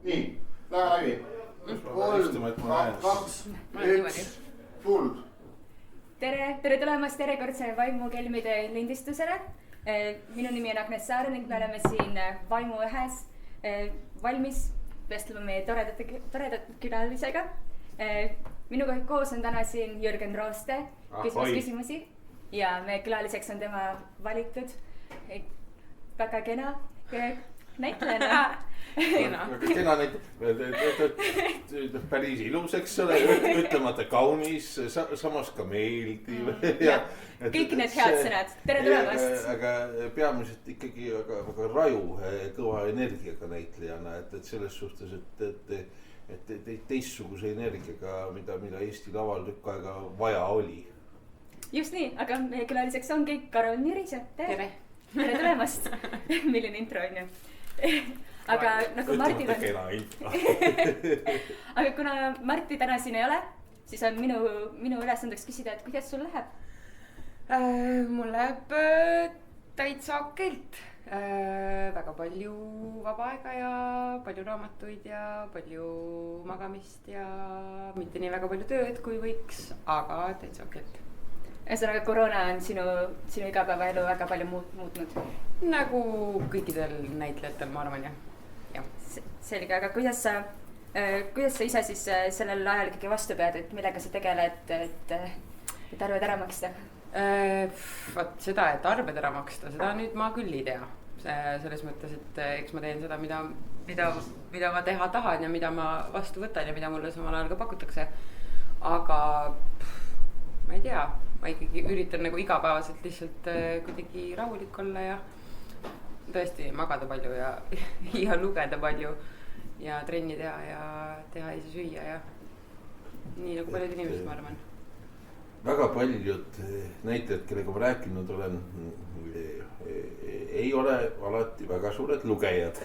Nii, lähe läbi. 3, 2, 1, tuld. Tere tulemast järjekordse Vaimukelmide lindistusele. Minu nimi on Agnes Saare ning me oleme siin Vaimu ühes valmis vestlema meie toredat külalisega. Minuga koos on täna siin Jürgen Rooste küsimusi ja meie külaliseks on tema valitud väga kena näitlejana. Kena näitlejana, päris ilus, eks ole, ütlemata kaunis, samas ka meeldiv. Kõik need head sõnad, tere tulemast. Aga peamiselt ikkagi väga raju, kõva energiaga näitlejana, et selles suhtes, et teistsuguse energiaga, mida Eesti laval tükk aega vaja oli. Just nii, aga meie külaliseks ongi Karol Nirise. Tere tulemast. Milline intro on ju. Aga nagu Marti aga kuna Marti täna siin ei ole, siis on minu ülesandeks küsida, et kuidas sul läheb? Mul läheb täitsa okeilt. Väga palju vaba aega ja palju raamatuid ja palju magamist ja mitte nii väga palju tööd kui võiks, aga täitsa okeilt. Ühesõnaga koroona on sinu igapäevaelu väga palju muutnud. Nagu kõikidel näitlejatel, ma arvan, jah. Selge, aga kuidas sa ise siis sellel ajal ikkagi vastu pead, et millega sa tegeled, et arved ära maksta? Vaat seda, et arved ära maksta, seda nüüd ma küll ei tea. Selles mõttes, et eks ma teen seda, mida ma teha tahan ja mida ma vastu võtan ja mida mulle samal ajal ka pakutakse. Aga ma ei tea, ma ikkagi üritan nagu igapäevaselt lihtsalt kuidagi rahulik olla ja tõesti magada palju ja lugeda palju ja trenni teha ja teha ise süüa ja nii nagu paljud inimesed, ma arvan. Väga paljud näitlejad, kellega ma rääkinud olen, ei ole alati väga suured lugejad.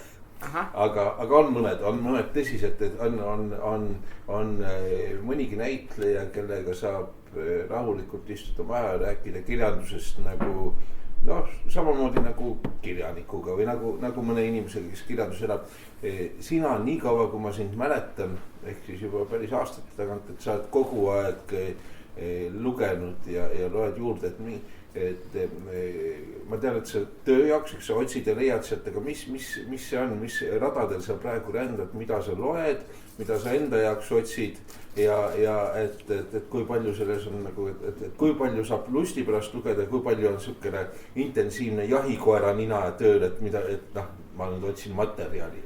Aga on mõned tõsised, et on mõnigi näitleja, kellega saab rahulikult istuda maja ja rääkida kirjandusest nagu samamoodi nagu kirjanikuga või nagu mõne inimesega, kes kirjandus elab. Sina nii kaua, kui ma sind mäletan, ehk siis juba päris aastate tagant, et sa oled kogu aeg lugenud ja loed juurde, et ma tean, et sa töö jaoks, eks sa otsid ja leiad sealt, aga mis see on, mis radadel sa praegu rändad, mida sa loed, mida sa enda jaoks otsid ja et kui palju selles on nagu, et kui palju saab lusti pärast lugeda, kui palju on sükene intensiivne jahikoera nina tööl, et ma nüüd otsin materjali.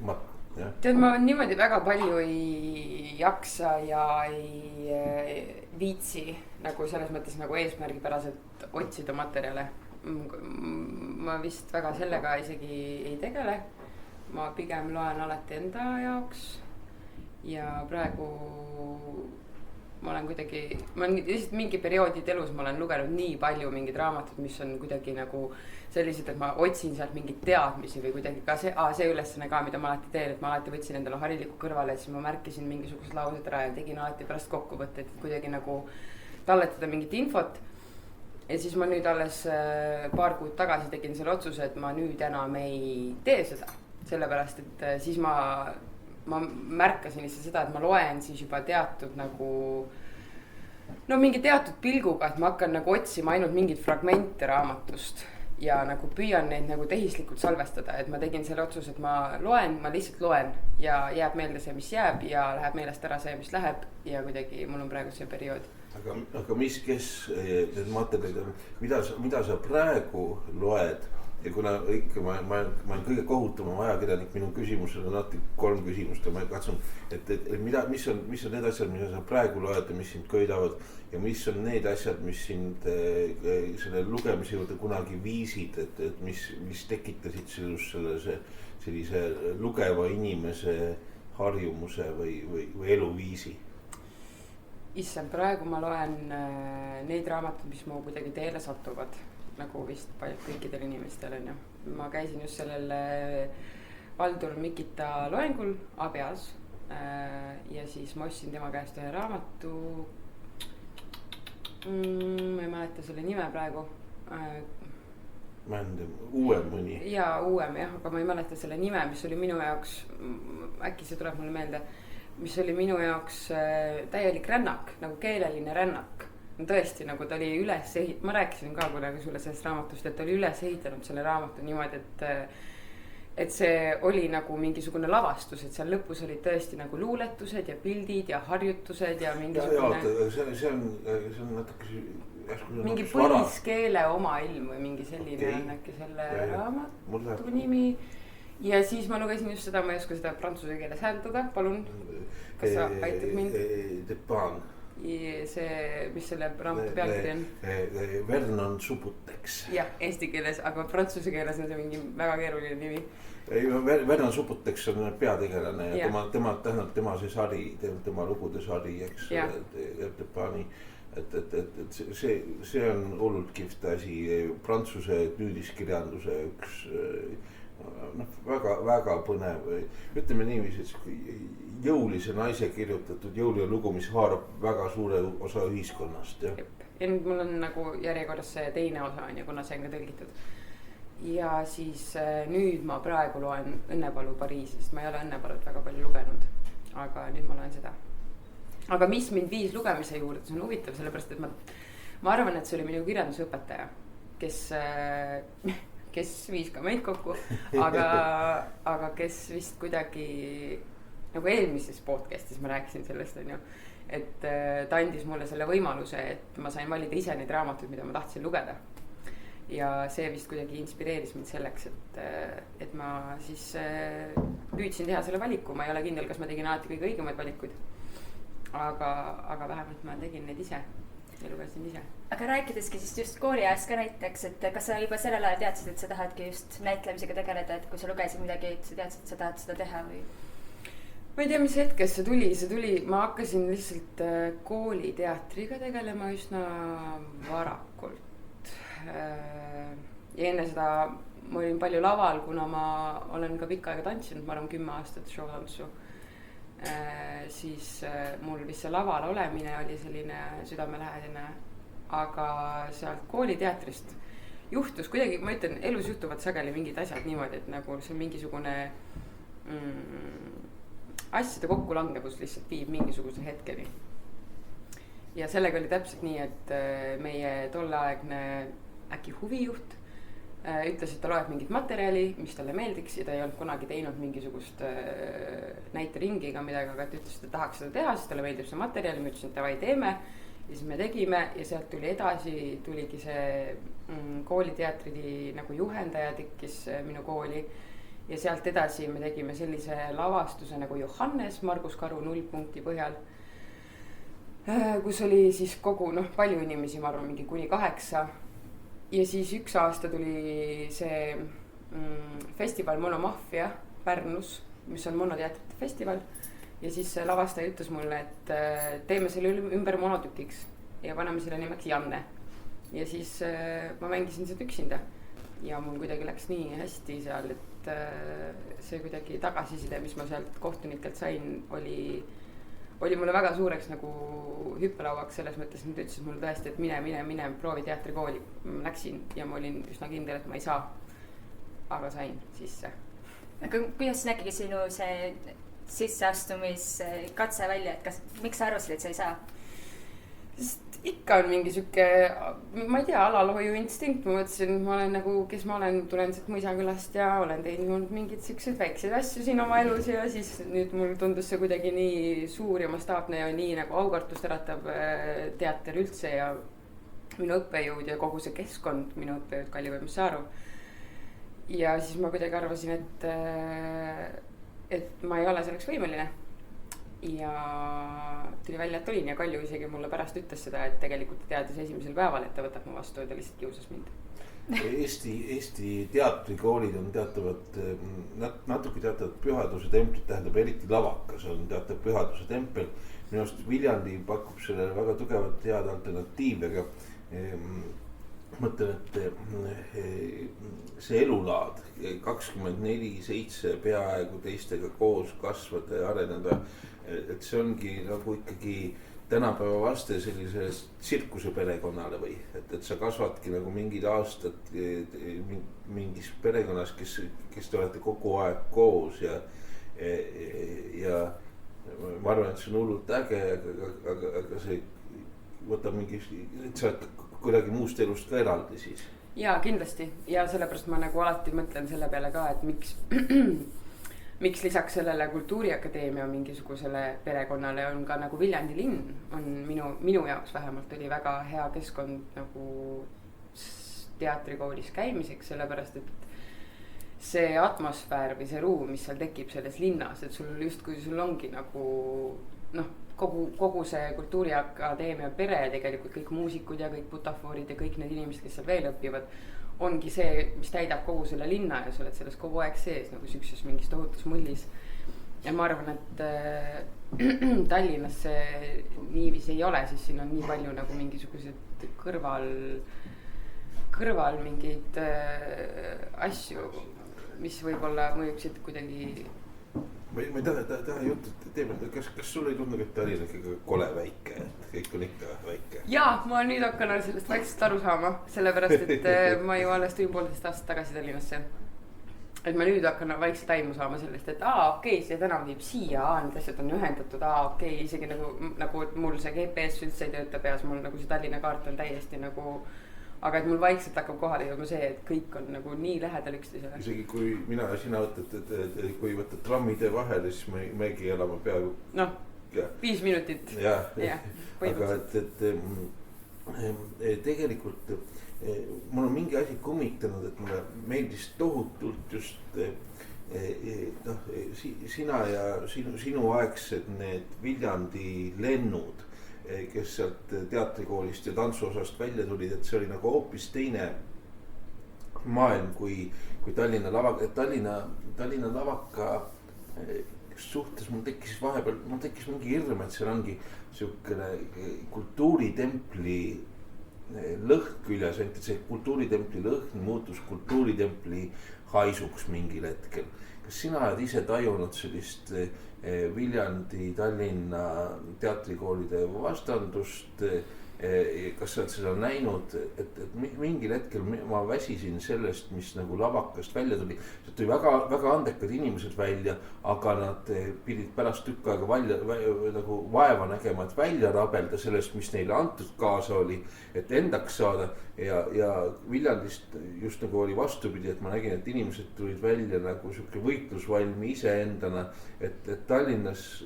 Tead, ma niimoodi väga palju ei jaksa ja ei viitsi nagu selles mõttes nagu eesmärgipäraselt otsida materjale. Ma vist väga sellega isegi ei tegele. Ma pigem loen alati enda jaoks ja praegu ma olen lihtsalt mingi perioodid elus ma olen lugenud nii palju mingid raamatud, mis on kuidagi nagu sellised, et ma otsin sealt mingid teadmisi või kuidagi ka see ülesanne ka, mida ma alati teen, et ma alati võtsin endale hariliku kõrvale, et siis ma märkisin mingisugused laused ära ja tegin alati pärast kokkuvõtteid, et kuidagi nagu talletada mingit infot. Ja siis ma nüüd alles paar kuud tagasi tegin selle otsuse, et ma nüüd enam ei tee seda. Sellepärast, et siis ma märkasin lihtsalt seda, et ma loen siis juba teatud nagu mingi teatud pilguga, et ma hakkan nagu otsima ainult mingid fragmente raamatust ja nagu püüan neid nagu tehislikult salvestada, et ma tegin selle otsuse, et ma lihtsalt loen ja jääb meelde see, mis jääb ja läheb meelest ära see, mis läheb ja kuidagi mul on praegu see periood. Aga need materjalid on, mida sa praegu loed? Ja kuna ikka ma olen kõige kohutavam ajakirjanik, minu küsimusel on alati 3 küsimust ja ma katsun, et mis on need asjad, mida sa praegu loed ja mis sind köidavad ja mis on need asjad, mis sind selle lugemise juurde kunagi viisid, et mis tekitasid sellise lugeva inimese harjumuse või eluviisi? Issand, praegu ma loen neid raamatud, mis mu kuidagi teele satuvad. Nagu vist kõikidel inimestel on. Ma käisin just sellel Valdur Mikita loengul Abias ja siis ma ostsin tema käest ühe raamatu. Ma ei mäleta selle nime praegu. uuem mõni. Jaa, uuem jah, aga ma ei mäleta selle nime, mis oli minu jaoks, äkki see tuleb mulle meelde, mis oli minu jaoks täielik rännak, nagu keeleline rännak. Tõesti, nagu ta oli üles ma rääkisin ka kunagi sulle sellest raamatust, et ta oli üles ehitanud selle raamatu niimoodi, et see oli nagu mingisugune lavastus, et seal lõpus olid tõesti nagu luuletused ja pildid ja harjutused ja mingisugune. See on natuke mingi põliskeele oma ilm või mingi selline on äkki selle raamatu nimi. Ja siis ma lugesin just seda, ma ei oska seda prantsuse keeles hääldada, palun. Kas sa aitad mind? See, mis selle raamatu pealkiri on? Vernon Subutex. Jah, eesti keeles, aga prantsuse keeles on see mingi väga keeruline nimi. Vernon Subutex on peategelane ja tema see sari, tema lugude sari, eks. Et see on hullult kihvt asi, prantsuse nüüdiskirjanduse üks väga põnev, ütleme niiviisi, jõulise naise kirjutatud jõuline lugu, mis haarab väga suure osa ühiskonnast. Ja nüüd mul on nagu järjekorras see teine osa on ja kuna see on ka tõlgitud. Ja siis nüüd ma praegu loen Õnnepalu Pariisist, ma ei ole Õnnepalut väga palju lugenud, aga nüüd ma loen seda. Aga mis mind viis lugemise juurde, see on huvitav, sellepärast, et ma arvan, et see oli minu kirjandusõpetaja, kes viis ka meid kokku, aga kes vist kuidagi, nagu eelmises podcastis ma rääkisin sellest, on ju, et ta andis mulle selle võimaluse, et ma sain valida ise neid raamatuid, mida ma tahtsin lugeda. Ja see vist kuidagi inspireeris mind selleks, et ma siis püüdsin teha selle valiku, ma ei ole kindel, kas ma tegin alati kõige õigemaid valikuid. Aga vähemalt ma tegin neid ise ja lugesin ise. Aga rääkideski siis just kooliajast ka näiteks, et kas sa juba sellel ajal teadsid, et sa tahadki just näitlemisega tegeleda, et kui sa lugesid midagi, et sa teadsid, et sa tahad seda teha või? Ma ei tea, mis hetkest see tuli, ma hakkasin lihtsalt kooliteatriga tegelema üsna varakult. Ja enne seda ma olin palju laval, kuna ma olen ka pikka aega tantsinud, ma olen 10 aastat showtantsu. Siis mul vist see laval olemine oli selline südamelähedane, aga sealt kooliteatrist juhtus kuidagi, ma ütlen, elus juhtuvad sageli mingid asjad niimoodi, et nagu see mingisugune asjade kokkulangevus lihtsalt viib mingisuguse hetkeni. Ja sellega oli täpselt nii, et meie tolleaegne äkki huvijuht ütles, et ta loeb mingit materjali, mis talle meeldiks ja ta ei olnud kunagi teinud mingisugust näiteringi ega midagi, aga ta ütles, et ta tahaks seda teha, siis talle meeldib see materjali, ma ütlesin, et davai teeme ja siis me tegime ja sealt tuli edasi, tuligi see kooliteatri nagu juhendaja tekkis minu kooli ja sealt edasi me tegime sellise lavastuse nagu Johannes Margus Karu 0 punkti põhjal, kus oli siis kogu palju inimesi, ma arvan mingi kuni 8. Ja siis üks aasta tuli see festival Monomafia Pärnus, mis on monoteatrite festival. Ja siis lavastaja ütles mulle, et teeme selle ümber monotükiks ja paneme selle nimeks Janne. Ja siis ma mängisin seda üksinda ja mul kuidagi läks nii hästi seal, et see kuidagi tagasiside, mis ma sealt kohtunikelt sain, oli mulle väga suureks nagu hüppelauaks selles mõttes, nad ütlesid mulle tõesti, et mine, proovi teatrikooli. Ma läksin ja ma olin üsna kindel, et ma ei saa, aga sain sisse. Aga kuidas nägigi sinu see sisseastumiskatse välja, et miks sa arvasid, et sa ei saa? Sest ikka on mingi süke, ma ei tea, alalhoiu instinkt, ma mõtlesin, ma olen nagu, kes ma olen, tulen siit Mõisakülast ja olen teinud mingid siuksed väikseid asju siin oma elus ja siis nüüd mul tundus see kuidagi nii suur ja mastaapne ja nii nagu aukartust äratav teater üldse ja minu õppejõud ja kogu see keskkond, minu õppejõud Kalli Võimsaaru. Ja siis ma kuidagi arvasin, et ma ei ole selleks võimeline. Ja tuli välja, et olin ja Kalju isegi mulle pärast ütles seda, et tegelikult ta teadis esimesel päeval, et ta võtab mu vastu ja ta lihtsalt kiusas mind. Eesti teatrikoolid on teatavad, natuke teatavad pühaduse templit, tähendab eriti Lavakas on teatav pühaduse tempel. Minu arust Viljandi pakub selle väga tugevat head alternatiivi, aga mõtlen, et see elulaad 24/7 peaaegu teistega koos kasvada ja areneda, et see ongi nagu ikkagi tänapäeva vaste sellisele tsirkuseperekonnale või, et sa kasvadki nagu mingid aastad mingis perekonnas, kes te olete kogu aeg koos ja ma arvan, et see on hullult äge, aga see võtab mingi, et sa oled kuidagi muust elust ka eraldi siis. Jaa, kindlasti ja sellepärast ma nagu alati mõtlen selle peale ka, et miks lisaks sellele Kultuuriakadeemia mingisugusele perekonnale on ka nagu Viljandi linn on minu jaoks vähemalt oli väga hea keskkond nagu teatrikoolis käimiseks, sellepärast et see atmosfäär või see ruum, mis seal tekib selles linnas, et sul justkui sul ongi nagu kogu see Kultuuriakadeemia pere, tegelikult kõik muusikud ja kõik butafoorid ja kõik need inimesed, kes seal veel õpivad, ongi see, mis täidab kogu selle linna ja sa oled selles kogu aeg sees nagu siukses mingis tohutus mullis. Ja ma arvan, et Tallinnas see niiviisi ei ole, siis siin on nii palju nagu mingisugused kõrval mingeid asju, mis võib-olla mõjuksid kuidagi. Ma ei taha juttu teema, kas sul ei tundu, et Tallinna ikkagi kole väike, et kõik on ikka väike? Jaa, ma nüüd hakkan sellest vaikselt aru saama, sellepärast, et ma ju alles tulin 1,5 aastat tagasi Tallinnasse. Et ma nüüd hakkan vaikselt aimu saama sellest, et okei, see tänav viib siia, need asjad on ühendatud, okei, isegi nagu mul see GPS üldse ei tööta peas, mul nagu see Tallinna kaart on täiesti nagu. Aga et mul vaikselt hakkab kohale jõudma see, et kõik on nagu nii lähedal üksteisele. Isegi kui mina ja sina võtad, kui võtad trammide vahele, siis megi elama peaaegu. 5 minutit. Jah, aga et tegelikult mul on mingi asi kummitanud, et mulle meeldis tohutult just sina ja sinu aegsed need Viljandi lennud, kes sealt teatrikoolist ja tantsuosast välja tulid, et see oli nagu hoopis teine maailm kui Tallinna lavaka suhtes. Mul tekkis mingi hirm, et seal ongi siukene kultuuritempli lõhn küljes, et see kultuuritempli lõhn muutus kultuuritempli haisuks mingil hetkel. Kas sina oled ise tajunud sellist Viljandi, Tallinna teatrikoolide vastandust, kas sa oled seda näinud, et mingil hetkel ma väsisin sellest, mis nagu lavakast välja tuli. See tuli väga andekad inimesed välja, aga nad pidid pärast tükk aega nagu vaeva nägema, et välja rabelda sellest, mis neile antud kaasa oli, et endaks saada. Ja Viljandist just nagu oli vastupidi, et ma nägin, et inimesed tulid välja nagu siuke võitlusvalmi iseendana, et Tallinnas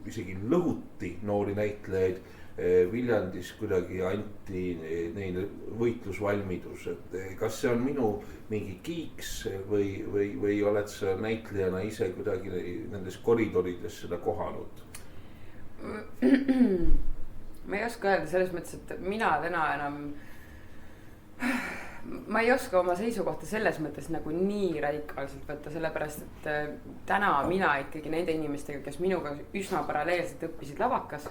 isegi lõhuti noori näitlejaid, Viljandis kuidagi anti neile võitlusvalmidus, et kas see on minu mingi kiiks või oled sa näitlejana ise kuidagi nendes koridorides seda kohanud? Ma ei oska öelda selles mõttes, et mina täna enam, ma ei oska oma seisukohta selles mõttes nagu nii radikaalselt võtta, sellepärast, et täna mina ikkagi nende inimestega, kes minuga üsna paralleelselt õppisid lavakas,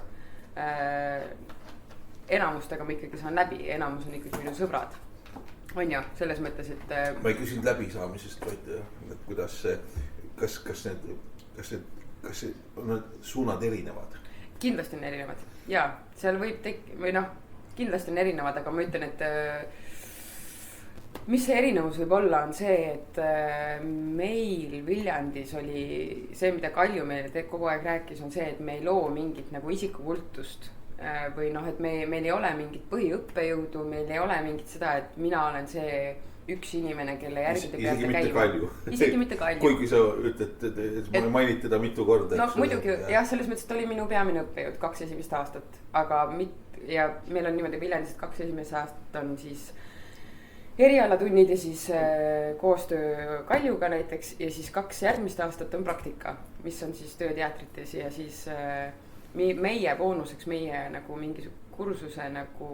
enamustega ma ikkagi saan läbi, enamus on ikkagi minu sõbrad. On ju, selles mõttes, et ma ei küsinud läbisaamisest, vaid et kuidas kas need suunad erinevad? Kindlasti on erinevad. Jaa, seal võib kindlasti on erinevad, aga ma ütlen, et mis see erinevus võib olla, on see, et meil Viljandis oli see, mida Kalju meile kogu aeg rääkis, on see, et me ei loo mingit nagu isikukultust või et meil ei ole mingit põhiõppejõudu, meil ei ole mingit seda, et mina olen see üks inimene, kelle järgi te peate käima. Isegi mitte Kalju. Kuigi sa ütled, et ma mainid teda mitu korda. No muidugi, jah, selles mõttes, et oli minu peamine õppejõud 2 esimest aastat, aga ja meil on niimoodi Viljandis 2 esimest aastat on siis erialatunnid ja siis koostöö Kaljuga näiteks ja siis 2 järgmist aastat on praktika, mis on siis tööteatrites ja siis meie boonuseks, meie nagu mingi kursuse nagu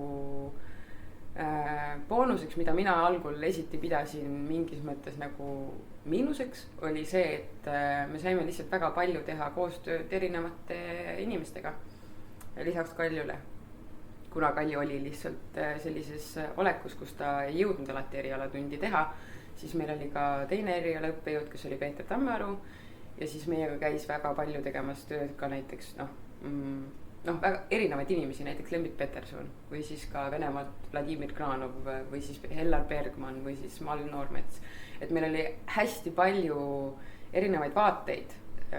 boonuseks, mida mina algul esiti pidasin mingis mõttes nagu miinuseks, oli see, et me saime lihtsalt väga palju teha koostööd erinevate inimestega lisaks Kaljule. kuna Kalju oli lihtsalt sellises olekus, kus ta ei jõudnud alati erialatundi teha, siis meil oli ka teine erialaõppejõud, kes oli Peeter Tammearu ja siis meiega käis väga palju tegemas tööd ka näiteks väga erinevaid inimesi, näiteks Lembit Peterson või siis ka Venemaalt Vladimir Kranov või siis Hellar Bergman või siis Mal Noormets. Et meil oli hästi palju erinevaid vaateid,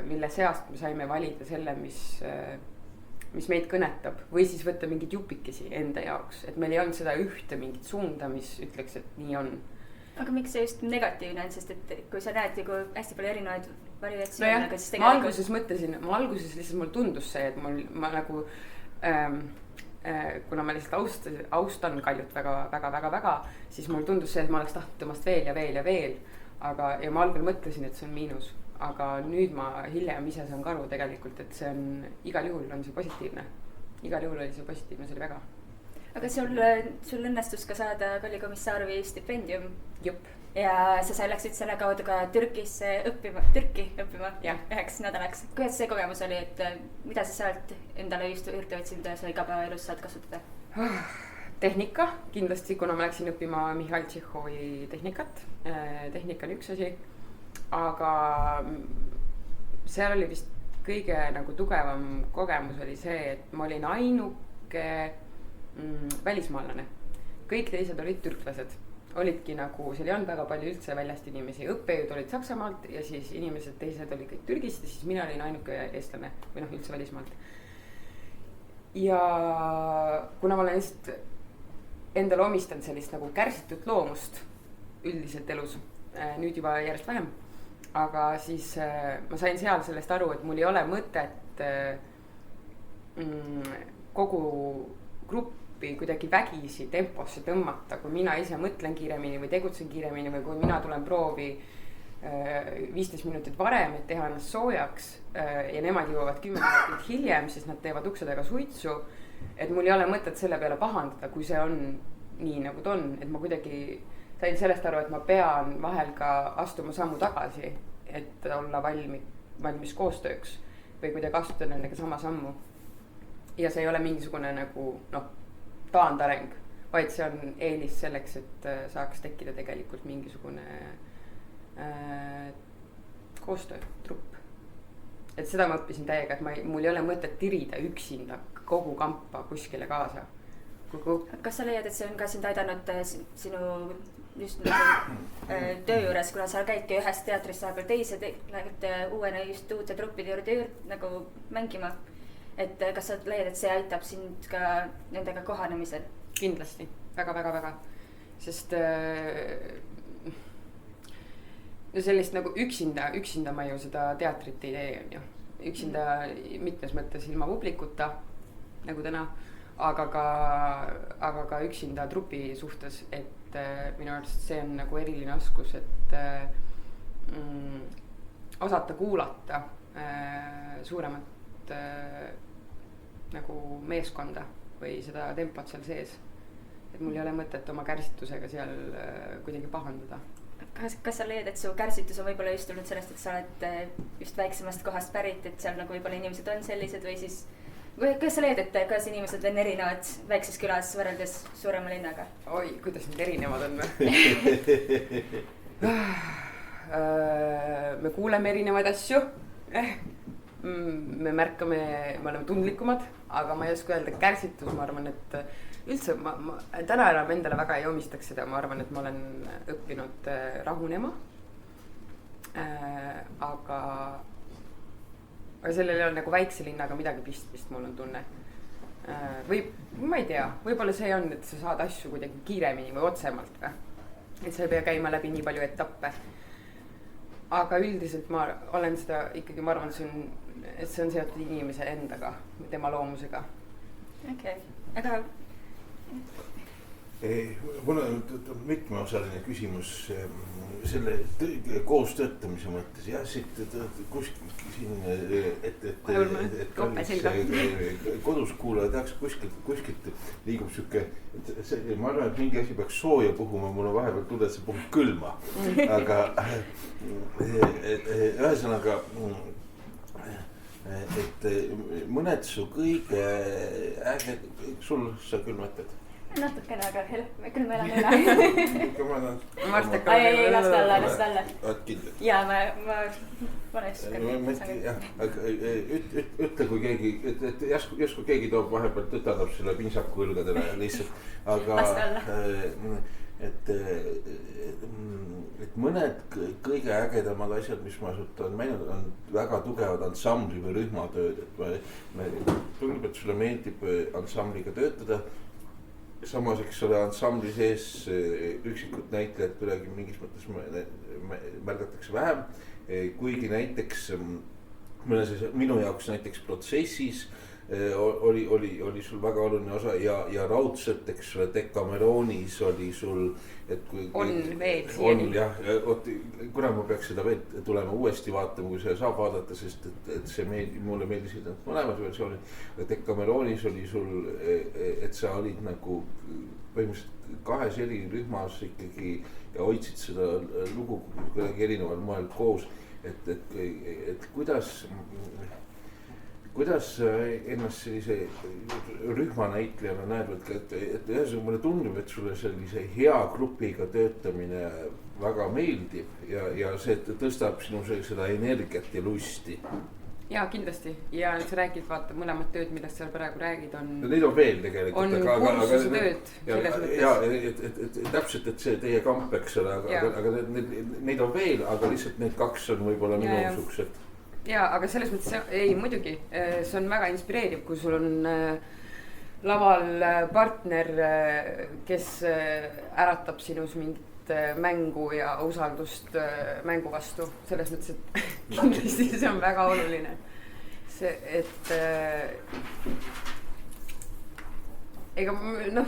mille seast me saime valida selle, mis meid kõnetab või siis võtta mingid jupikesi enda jaoks, et meil ei olnud seda ühte mingit suunda, mis ütleks, et nii on. Aga miks see just negatiivne on, sest et kui sa näed nagu hästi palju erinevaid variatsioone, aga siis tegelikult... Ma alguses lihtsalt mul tundus see, et ma nagu, kuna ma lihtsalt austan Kaljut väga, siis mul tundus see, et ma oleks tahtnud temast veel ja veel ja veel. Ja ma algul mõtlesin, et see on miinus, aga nüüd ma hiljem ise saan ka aru tegelikult, et see on, igal juhul on see positiivne. Igal juhul oli see positiivne, see oli väga. Aga sul õnnestus ka saada Kalju Komissarovi stipendium. Jupp. Ja sa läksid selle kaudu ka Türki õppima 9 nädalaks. Kuidas see kogemus oli, et mida sa sealt endale juurde võtsid, mida sa igapäevaelus saad kasutada? Tehnika, kindlasti, kuna ma läksin õppima Mihhail Tšehhovi tehnikat. Tehnika on üks asi. Aga seal oli vist kõige nagu tugevam kogemus oli see, et ma olin ainuke välismaalane. Kõik teised olid türklased. Olidki nagu, seal ei olnud väga palju üldse väljast inimesi. Õppejõud olid Saksamaalt ja siis inimesed teised olid kõik Türgist ja siis mina olin ainuke eestlane või üldse välismaalt. Ja kuna ma olen lihtsalt endale omistanud sellist nagu kärsitud loomust üldiselt elus, nüüd juba järjest vähem, aga siis ma sain seal sellest aru, et mul ei ole mõtet kogu gruppi kuidagi vägisi temposse tõmmata, kui mina ise mõtlen kiiremini või tegutsen kiiremini või kui mina tulen proovi 15 minutit varem, et teha ennast soojaks ja nemad jõuavad 10 minutit hiljem, siis nad teevad ukse taga suitsu, et mul ei ole mõtet selle peale pahandada, kui see on nii nagu ta on, et ma kuidagi sain sellest aru, et ma pean vahel ka astuma sammu tagasi, et olla valmis koostööks või kuidagi astuda nendega sama sammu. Ja see ei ole mingisugune nagu taandareng, vaid see on eelis selleks, et saaks tekkida tegelikult mingisugune koostöö, trupp. Et seda ma õppisin täiega, et mul ei ole mõtet tirida üksinda kogu kampa kuskile kaasa. Kas sa leiad, et see on ka sind aidanud sinu just nagu töö juures, kuna sa käidki ühest teatrist saabel teise, lähed uuena just uute truppide juurde nagu mängima? Et kas sa leiad, et see aitab sind ka nendega kohanemisel? Kindlasti, väga. Sest sellist nagu üksinda ma ju seda teatrit ei tee, on ju. Üksinda mitmes mõttes ilma publikuta, nagu täna, aga ka üksinda trupi suhtes, et minu arust see on nagu eriline oskus, et osata kuulata suuremat nagu meeskonda või seda tempot seal sees. Et mul ei ole mõtet oma kärsitusega seal kuidagi pahandada. Kas sa leiad, et su kärsitus on võib-olla just tulnud sellest, et sa oled just väiksemast kohast pärit, et seal nagu võib-olla inimesed on sellised või siis kas sa leiad, et kas inimesed on erinevad väikses külas võrreldes suurema linnaga? Oi, kuidas need erinevad on? Me kuuleme erinevaid asju. Me märkame, me oleme tundlikumad, aga ma ei oska öelda kärsitus, ma arvan, et üldse ma täna enam endale väga ei omistaks seda, ma arvan, et ma olen õppinud rahunema, aga sellel ei ole nagu väikse linnaga midagi pistmist, mul on tunne. Või ma ei tea, võib-olla see on, et sa saad asju kuidagi kiiremini või otsemalt või, et sa ei pea käima läbi nii palju etappe. Aga üldiselt ma olen seda ikkagi, ma arvan, et see on seotud inimese endaga, tema loomusega. Okei, aga mul on mitmeosaline küsimus selle koostöötamise mõttes. Jah, siit kuskil siin, et kodus kuulaja tahaks kuskilt liigub süke, ma arvan, et mingi asi peaks sooja puhuma, mul on vahepeal tulnud, et see puhub külma, aga ühesõnaga, et mõned su kõige sa küll mõtled? Natukene, aga küll ma elan üle. Ei, las ta alla. Ja ma paneks. Ütle, kui keegi, et järsku keegi toob vahepeal tütardab selle pintsaku õlgadele lihtsalt, aga et mõned kõige ägedamad asjad, mis ma sult on meinud, on väga tugevad ansambli või rühmatööd, et tundub, et sulle meeldib ansambliga töötada. Samas, eks ole, ansambli sees üksikud näitlejad kuidagi mingis mõttes märgatakse vähem, kuigi näiteks minu jaoks näiteks Protsessis oli sul väga oluline osa ja raudselt, eks ole, Decameronis oli sul, et kui on veel siiani. Kuna ma peaks seda veel tulema uuesti vaatama, kui seda saab vaadata, sest et see mulle meeldisid mõlemad versioonid. Decameronis oli sul, et sa olid nagu põhimõtteliselt kahes eri rühmas ikkagi ja hoidsid seda lugu kuidagi erineval moel koos, et kuidas ennast sellise rühmanäitlejana näed, et ühesõnaga mulle tundub, et sulle sellise hea grupiga töötamine väga meeldib ja see tõstab sinu seda energiat ja lusti. Jaa, kindlasti. Ja sa räägid, vaata, mõlemad tööd, millest sa praegu räägid, on... Neid on veel tegelikult. On kursuse tööd. Ja, täpselt, et see teie kamp, eks ole, aga neid on veel, aga lihtsalt need kaks on võib-olla minu suksed. Jaa, aga selles mõttes, ei muidugi, see on väga inspireeriv, kui sul on laval partner, kes äratab sinus mingit mängu ja usaldust mängu vastu. Selles mõttes, et kindlasti see on väga oluline. See, et ega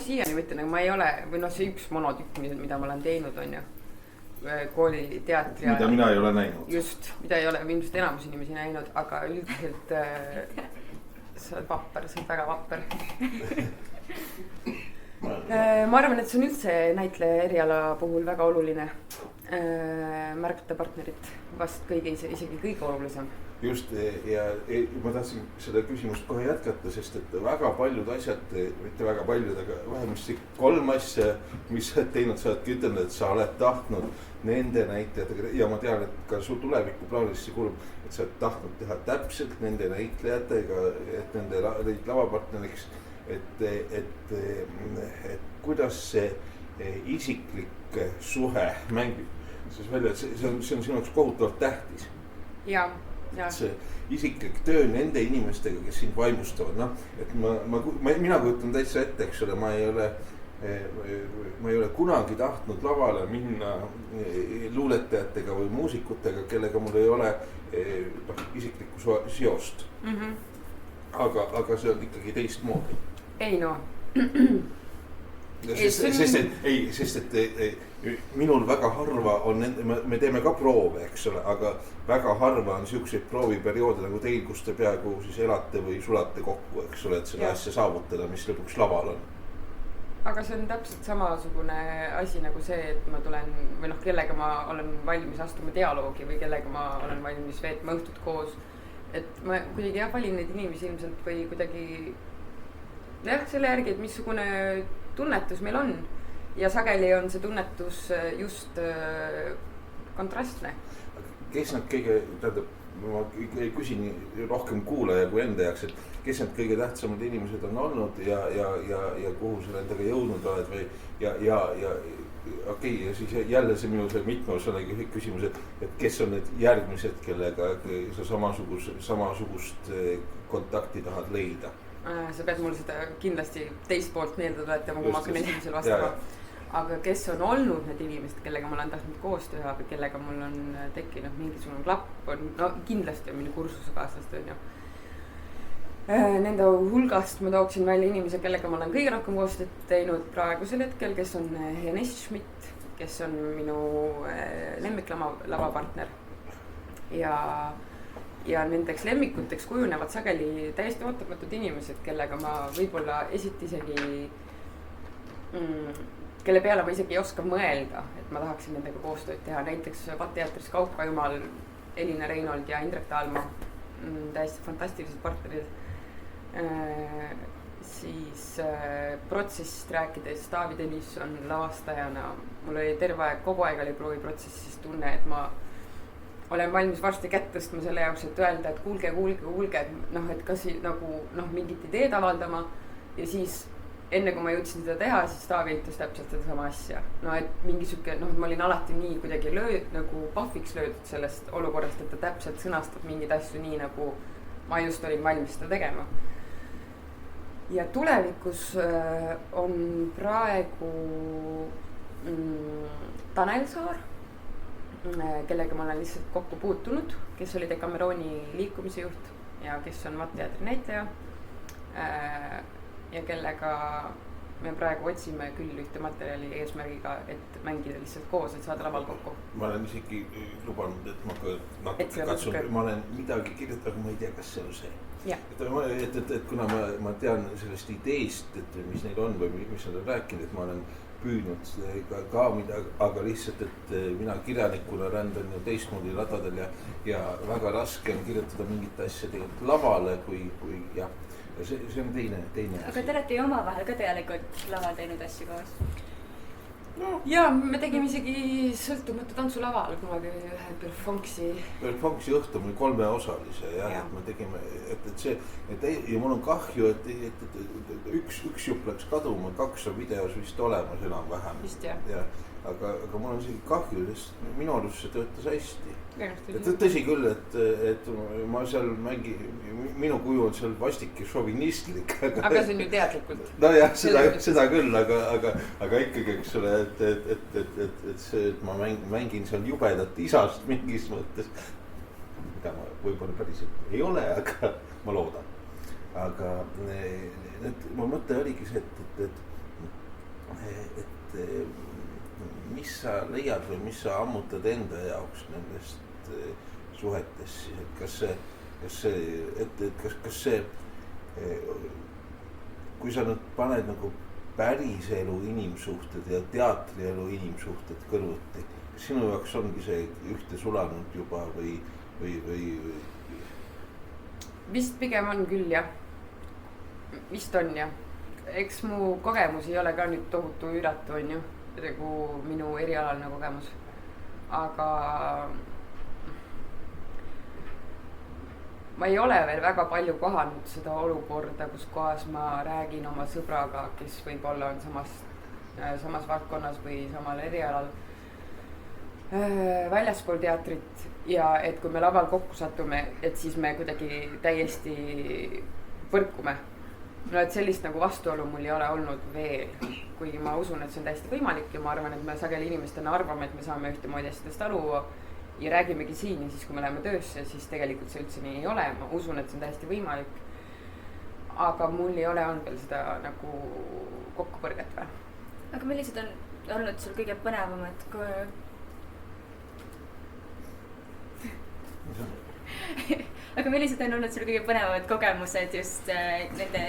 siiani võtlen, aga ma ei ole, või see üks monotükk, mida ma olen teinud, on ju. Kooli teatri mida mina ei ole näinud. Just, mida ei ole ilmselt enamus inimesi näinud, aga üldiselt sa oled vapper, sa oled väga vapper. Ma arvan, et see on üldse näitleja eriala puhul väga oluline märgata partnerit vast isegi kõige olulisem. Just ja ma tahtsin seda küsimust kohe jätkata, sest et väga paljud asjad, mitte väga paljud, aga vähemasti 3 asja, mis sa oled teinud, sa oledki ütelnud, et sa oled tahtnud nende näitlejatega ja ma tean, et ka su tuleviku plaanisse kulub, et sa oled tahtnud teha täpselt nende näitlejatega, et nende lavapartneriks, et kuidas see isiklik suhe mängib, siis välja, et see on sinu jaoks kohutavalt tähtis. Jaa. See isiklik töö nende inimestega, kes sind vaimustavad, et mina kujutan täitsa ette, eks ole, ma ei ole kunagi tahtnud lavale minna luuletajatega või muusikutega, kellega mul ei ole isiklikku seost. Aga see on ikkagi teistmoodi. Ei Sest et minul väga harva on, me teeme ka proove, eks ole, aga väga harva on siukseid prooviperioode nagu teil, kus te peaaegu siis elate või sulate kokku, eks ole, et seda asja saavutada, mis lõpuks laval on. Aga see on täpselt samasugune asi nagu see, et ma tulen või kellega ma olen valmis astuma dialoogi või kellega ma olen valmis veetma õhtut koos. Et ma kuidagi valin neid inimesi ilmselt või kuidagi selle järgi, et missugune tunnetus meil on. Ja sageli on see tunnetus just kontrastne. Kes nad kõige, ma küsin rohkem kuulaja kui enda jaoks, et kes need kõige tähtsamad inimesed on olnud ja kuhu sa nendega jõudnud oled või ja okei, ja siis jälle see minu mitmeosaline küsimus, et kes on need järgmised, kellega sa samasugust kontakti tahad leida? Sa pead mulle seda kindlasti teist poolt meelde tuletama, kui ma hakkan esimesel vastama. Aga kes on olnud need inimesed, kellega ma olen tahtnud koos teha või kellega mul on tekkinud mingisugune klapp, kindlasti on minu kursusekaaslased, on ju. Nende hulgast ma tooksin välja inimese, kellega ma olen kõige rohkem koostööd teinud praegusel hetkel, kes on Hennes Schmidt, kes on minu lemmiklavapartner. Ja nendeks lemmikuteks kujunevad sageli täiesti ootamatud inimesed, kellega ma võib-olla isegi kelle peale ma isegi ei oska mõelda, et ma tahaksin nendega koostööd teha. Näiteks teatris Kauka Jumal, Elina Reinold ja Indrek Taalma. täiesti fantastilised partnerid. Siis protsessist rääkides, Taavi Tõnisson lavastajana, mul oli terve aeg, kogu aeg oli prooviprotsessis tunne, et ma olen valmis varsti kätt tõstma selle jaoks, et öelda, et kuulge, et kas nagu mingit ideed avaldama ja siis enne kui ma jõudsin seda teha, siis Taavi ütles täpselt seda sama asja. No et mingi siuke, ma olin alati nii kuidagi nagu pahviks löödud sellest olukorrast, et ta täpselt sõnastab mingeid asju nii, nagu ma just olin valmis seda tegema. Ja tulevikus on praegu Tanel Saar, kellega ma olen lihtsalt kokku puutunud, kes oli Decameroni liikumise juht ja kes on Mat-teatri näitleja. Ja kellega me praegu otsime küll ühte materjali eesmärgiga, et mängida lihtsalt koos, et saada laval kokku. Ma olen isegi lubanud, et ma natuke katsun, ma olen midagi kirjutanud, aga ma ei tea, kas see on see. Et kuna ma tean sellest ideest, et mis neil on või mis nad on rääkinud, et ma olen püüdnud ka midagi, aga lihtsalt, et mina kirjanikuna rändan ju teistmoodi radadel ja väga raske on kirjutada mingit asja tegelikult lavale, kui jah. See on teine aga te olete ju omavahel ka tegelikult laval teinud asju koos? No. Ja me tegime isegi sõltumatu tantsulaval kunagi ühe Perfonksi õhtu, mul 3-osalise ja et me tegime, et see, ja mul on kahju, et üks jupp läks kaduma, 2 on videos vist olemas enam-vähem. Vist jah. Ja, aga mul on isegi kahju, sest minu arust see töötas hästi. Tõsi küll, et ma seal minu kuju on seal vastik ja šovinistlik. Aga see on ju teadlikult. No jah, seda küll, aga ikkagi, eks ole, et see, et ma mängin seal jubedat isast mingis mõttes, mida ma võib-olla päriselt ei ole, aga ma loodan. Aga mu mõte oligi see, et mis sa leiad või mis sa ammutad enda jaoks nendest suhetest siis, et kas see, kui sa nüüd paned nagu päris elu inimsuhted ja teatrielu inimsuhted kõrvuti, kas sinu jaoks ongi see ühte sulanud juba või? Vist pigem on küll jah, vist on jah, eks mu kogemus ei ole ka nüüd tohutu üüratu on ju, nagu minu erialaline kogemus, aga ma ei ole veel väga palju kohanud seda olukorda, kus kohas ma räägin oma sõbraga, kes võib-olla on samas valdkonnas või samal erialal väljaspool teatrit ja et kui me laval kokku satume, et siis me kuidagi täiesti põrkume. No et sellist nagu vastuolu mul ei ole olnud veel, kuigi ma usun, et see on täiesti võimalik ja ma arvan, et me sageli inimestena arvame, et me saame ühtemoodi asjadest aru ja räägimegi siin ja siis, kui me läheme töösse, siis tegelikult see üldse nii ei ole. Ma usun, et see on täiesti võimalik. Aga mul ei ole olnud veel seda nagu kokkupõrget või? Aga millised on olnud sul kõige põnevamad aga millised on olnud sul kõige põnevamad kogemused just nende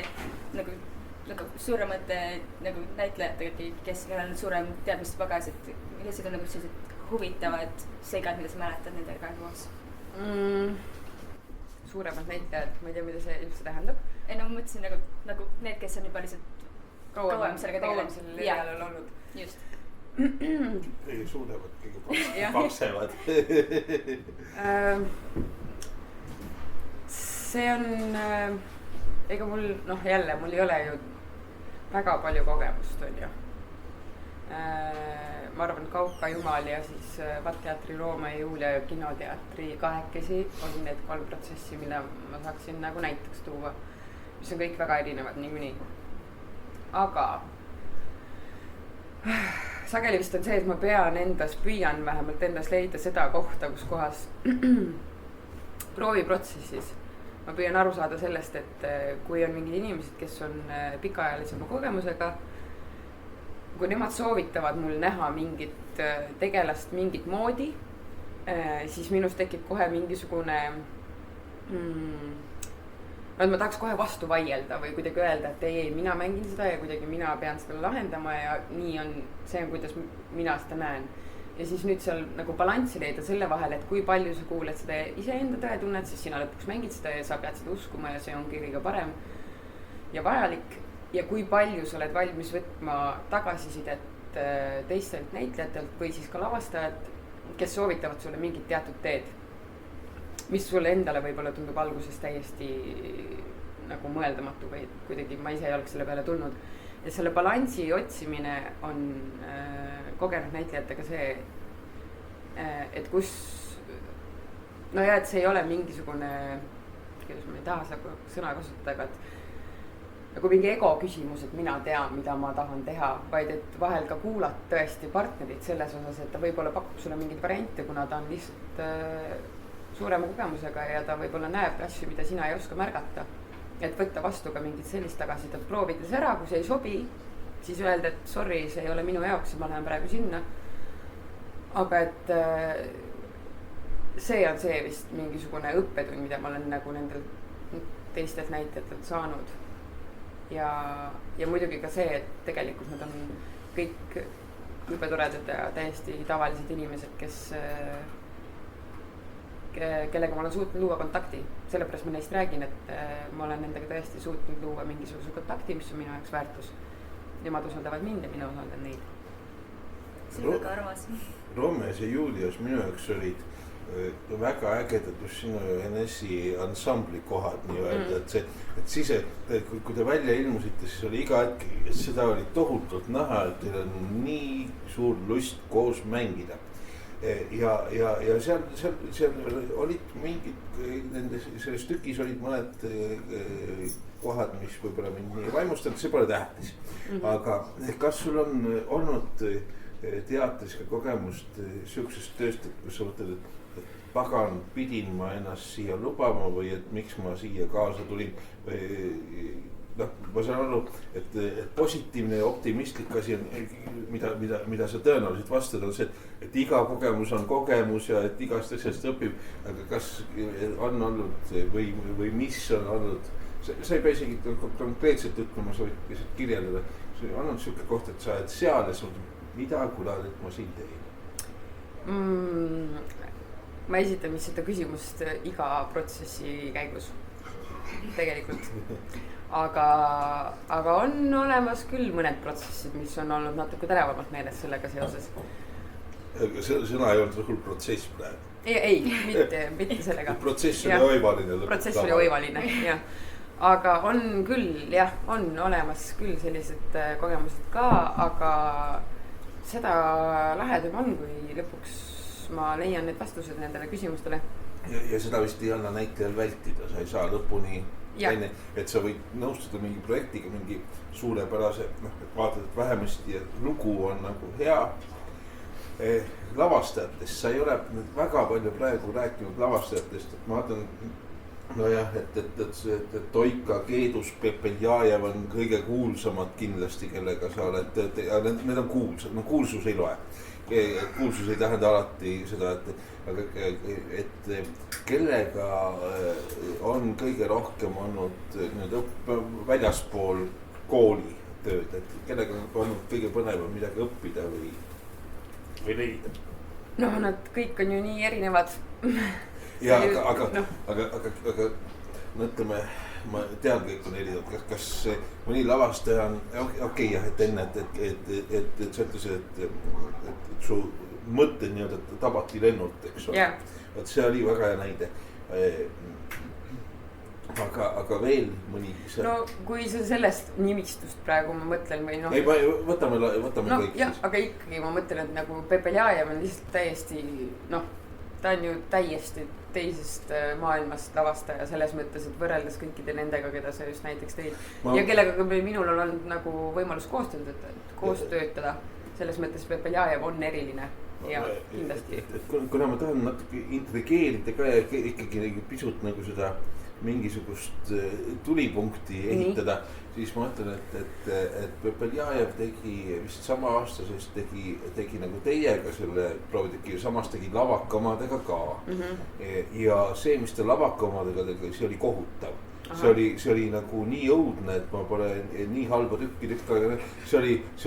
nagu suuremate nagu näitlejatega, kes on suurem teadmispagas, et millised on nagu sellised huvitavad seigad, mida sa mäletad nendega koos? Suuremad näitlejad, ma ei tea, mida see üldse tähendab. Ei no ma mõtlesin nagu need, kes on juba lihtsalt kauem sellega tegelenud. Kauem sellel erialal olnud. Just. Kõige suudevad, kõige paksevad. See on, ega mul, jälle, mul ei ole ju väga palju kogemust, on ju. Ma arvan, Kauka Jumal ja siis Mat-teatri Rooma ja Julia ja kinoteatri kahekesi on need 3 protsessi, mida ma saaksin nagu näiteks tuua, mis on kõik väga erinevad niikuinii. Aga sageli vist on see, et ma püüan vähemalt endas leida seda kohta, kus kohas prooviprotsessis ma püüan aru saada sellest, et kui on mingid inimesed, kes on pikaajalisema kogemusega, kui nemad soovitavad mul näha mingit tegelast mingit moodi, siis minus tekib kohe mingisugune ma tahaks kohe vastu vaielda või kuidagi öelda, et ei, mina mängin seda ja kuidagi mina pean seda lahendama ja nii on, see on, kuidas mina seda näen. ja siis nüüd seal nagu balanssi leida selle vahel, et kui palju sa kuuled seda iseenda tõetunnet, siis sina lõpuks mängid seda ja sa pead seda uskuma ja see ongi kõige parem ja vajalik. Ja kui palju sa oled valmis võtma tagasisidet teistelt näitlejatelt või siis ka lavastajalt, kes soovitavad sulle mingit teatud teed, mis sulle endale võib-olla tundub alguses täiesti nagu mõeldamatu või kuidagi ma ise ei oleks selle peale tulnud. Ja selle balansi otsimine on kogenud näitlejatega see, et kus, no ja, et see ei ole mingisugune, kuidas ma ei taha sõna kasutada, aga et nagu mingi ego küsimus, et mina tean, mida ma tahan teha, vaid et vahel ka kuulad tõesti partnerit selles osas, et ta võib-olla pakub sulle mingeid variante, kuna ta on lihtsalt suurema kogemusega ja ta võib-olla näeb asju, mida sina ei oska märgata. Et võtta vastu ka mingit sellist tagasidet, proovides ära, kui see ei sobi, siis öelda, et sorry, see ei ole minu jaoks ja ma lähen praegu sinna. Aga et see on see vist mingisugune õppetund, mida ma olen nagu nendel teistelt näitajatelt saanud. Ja muidugi ka see, et tegelikult nad on kõik jube toredad ja täiesti tavalised inimesed, kellega ma olen suutnud luua kontakti. Sellepärast ma neist räägin, et ma olen nendega tõesti suutnud luua mingisuguse kontakti, mis on minu jaoks väärtus. Nemad usaldavad mind ja mina usaldan neid. See on väga armas. Romeos ja Julius minu jaoks olid väga ägedad just sinu NS-i ansambli kohad nii-öelda, et siis, kui te välja ilmusite, siis oli iga hetk, seda oli tohutult näha, et teil on nii suur lust koos mängida. Ja seal olid mingid, selles tükis olid mõned kohad, mis võib-olla mind nii vaimustanud, see pole tähtis. Aga kas sul on olnud teatris ka kogemust sihukesest tööst, et kus sa mõtled, et pagan, pidin ma ennast siia lubama või et miks ma siia kaasa tulin? Noh, ma saan aru, et positiivne ja optimistlik asi on, mida sa tõenäoliselt vastad, on see, et iga kogemus on kogemus ja et igast asjast õpib. Aga kas on olnud või mis on olnud, sa ei pea isegi konkreetselt ütlema, sa võid lihtsalt kirjeldada. See on olnud siuke koht, et sa oled seal ja sa mõtled, mida kuladit ma siin tein? Ma esitan vist seda küsimust iga protsessi käigus tegelikult. Aga on olemas küll mõned protsessid, mis on olnud natuke teravamalt meeles sellega seoses. Sõna ei olnud rahul protsess praegu. Ei, mitte sellega. Protsess oli oivaline. Protsess oli oivaline, jah. Aga on küll, jah, on olemas küll sellised kogemused ka, aga seda lahedam on, kui lõpuks ma leian need vastused nendele küsimustele. Ja seda vist ei anna näitlejal vältida, sa ei saa lõpuni enne, et sa võid nõustuda mingi projektiga, mingi suurepärase, et vaatad, et vähemasti lugu on nagu hea. Lavastajatest, sa ei ole väga palju praegu rääkinud lavastajatest, et ma vaatan, nojah, et Toika, Keedus, Pepeljajev on kõige kuulsamad kindlasti, kellega sa oled, need on kuulsad, no kuulsus ei loe. Kuulsus ei tähenda alati seda, et kellega on kõige rohkem olnud väljaspool kooli tööd, et kellega on olnud kõige põnevam midagi õppida või leida? No nad kõik on ju nii erinevad. Ja, aga mõtleme, ma tean, kõik on erinevad, kas mõni lavastaja on, okei, jah, et enne, et sa ütlesid, et su mõtted nii-öelda tabati lennult, eks ole. Et see oli väga hea näide. Aga veel mõni... No kui sa sellest nimistust praegu ma mõtlen või noh... Ei, võtame kõik jah, siis. Aga ikkagi ma mõtlen, et nagu Pepeljajev on lihtsalt täiesti, ta on ju täiesti teisest maailmast lavastaja selles mõttes, et võrreldes kõikide nendega, keda sa just näiteks teid ja kellega minul on olnud nagu võimalus koos töötada. Selles mõttes Pepeljajev on eriline ja kindlasti. Kuna ma tahan natuke intrigeerida ka ja ikkagi pisut nagu seda mingisugust tulipunkti ehitada, siis ma mõtlen, et Pepeljajev tegi vist sama aastasest tegi nagu teiega selle prooviteki, samas tegi lavakamadega ka. Ja see, mis ta lavakamadega tegi, see oli kohutav. see oli nagu nii õudne, et ma pole nii halba tükk aega, see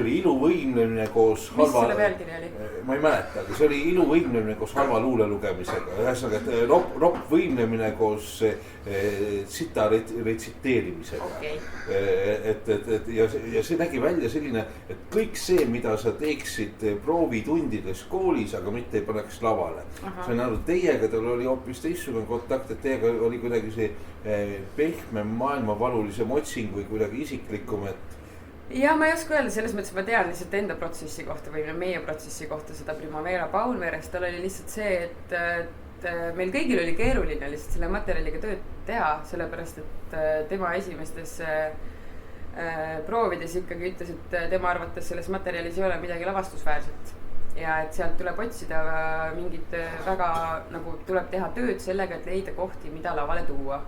oli iluvõimlemine koos halva. Mis selle pealkiri oli? Ma ei mäleta, aga see oli iluvõimlemine koos halva luule lugemisega. Ühesõnaga, et ropp võimlemine koos sita retsiteerimisega. Okay. Ja see nägi välja selline, et kõik see, mida sa teeksid proovitundides koolis, aga mitte ei paneks lavale. See on aru, teiega tal oli hoopis teistsugune kontakt, et teiega oli kuidagi see pehme maailmavalulisem otsing või kuidagi isiklikum, et ja ma ei oska öelda, selles mõttes ma tean lihtsalt enda protsessi kohta või meie protsessi kohta seda Primavera Paunverest, tal oli lihtsalt see, et meil kõigil oli keeruline lihtsalt selle materjaliga tööd teha, sellepärast et tema esimestes proovides ikkagi ütles, et tema arvates selles materjalis ei ole midagi lavastusväärset ja et sealt tuleb otsida mingit väga nagu tuleb teha tööd sellega, et leida kohti, mida lavale tuua.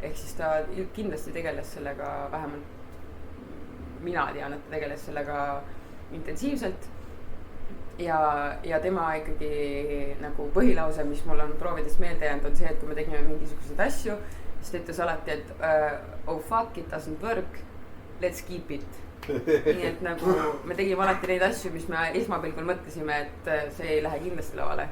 Ehk siis ta kindlasti tegeles sellega vähemalt mina tean, et ta tegeles sellega intensiivselt ja tema ikkagi nagu põhilause, mis mul on proovidest meelde jäänud, on see, et kui me tegime mingisuguseid asju, siis ta ütles alati, et oh fuck, it doesn't work, let's keep it. Nii et nagu me tegime alati neid asju, mis me esmapilgul mõtlesime, et see ei lähe kindlasti lavale.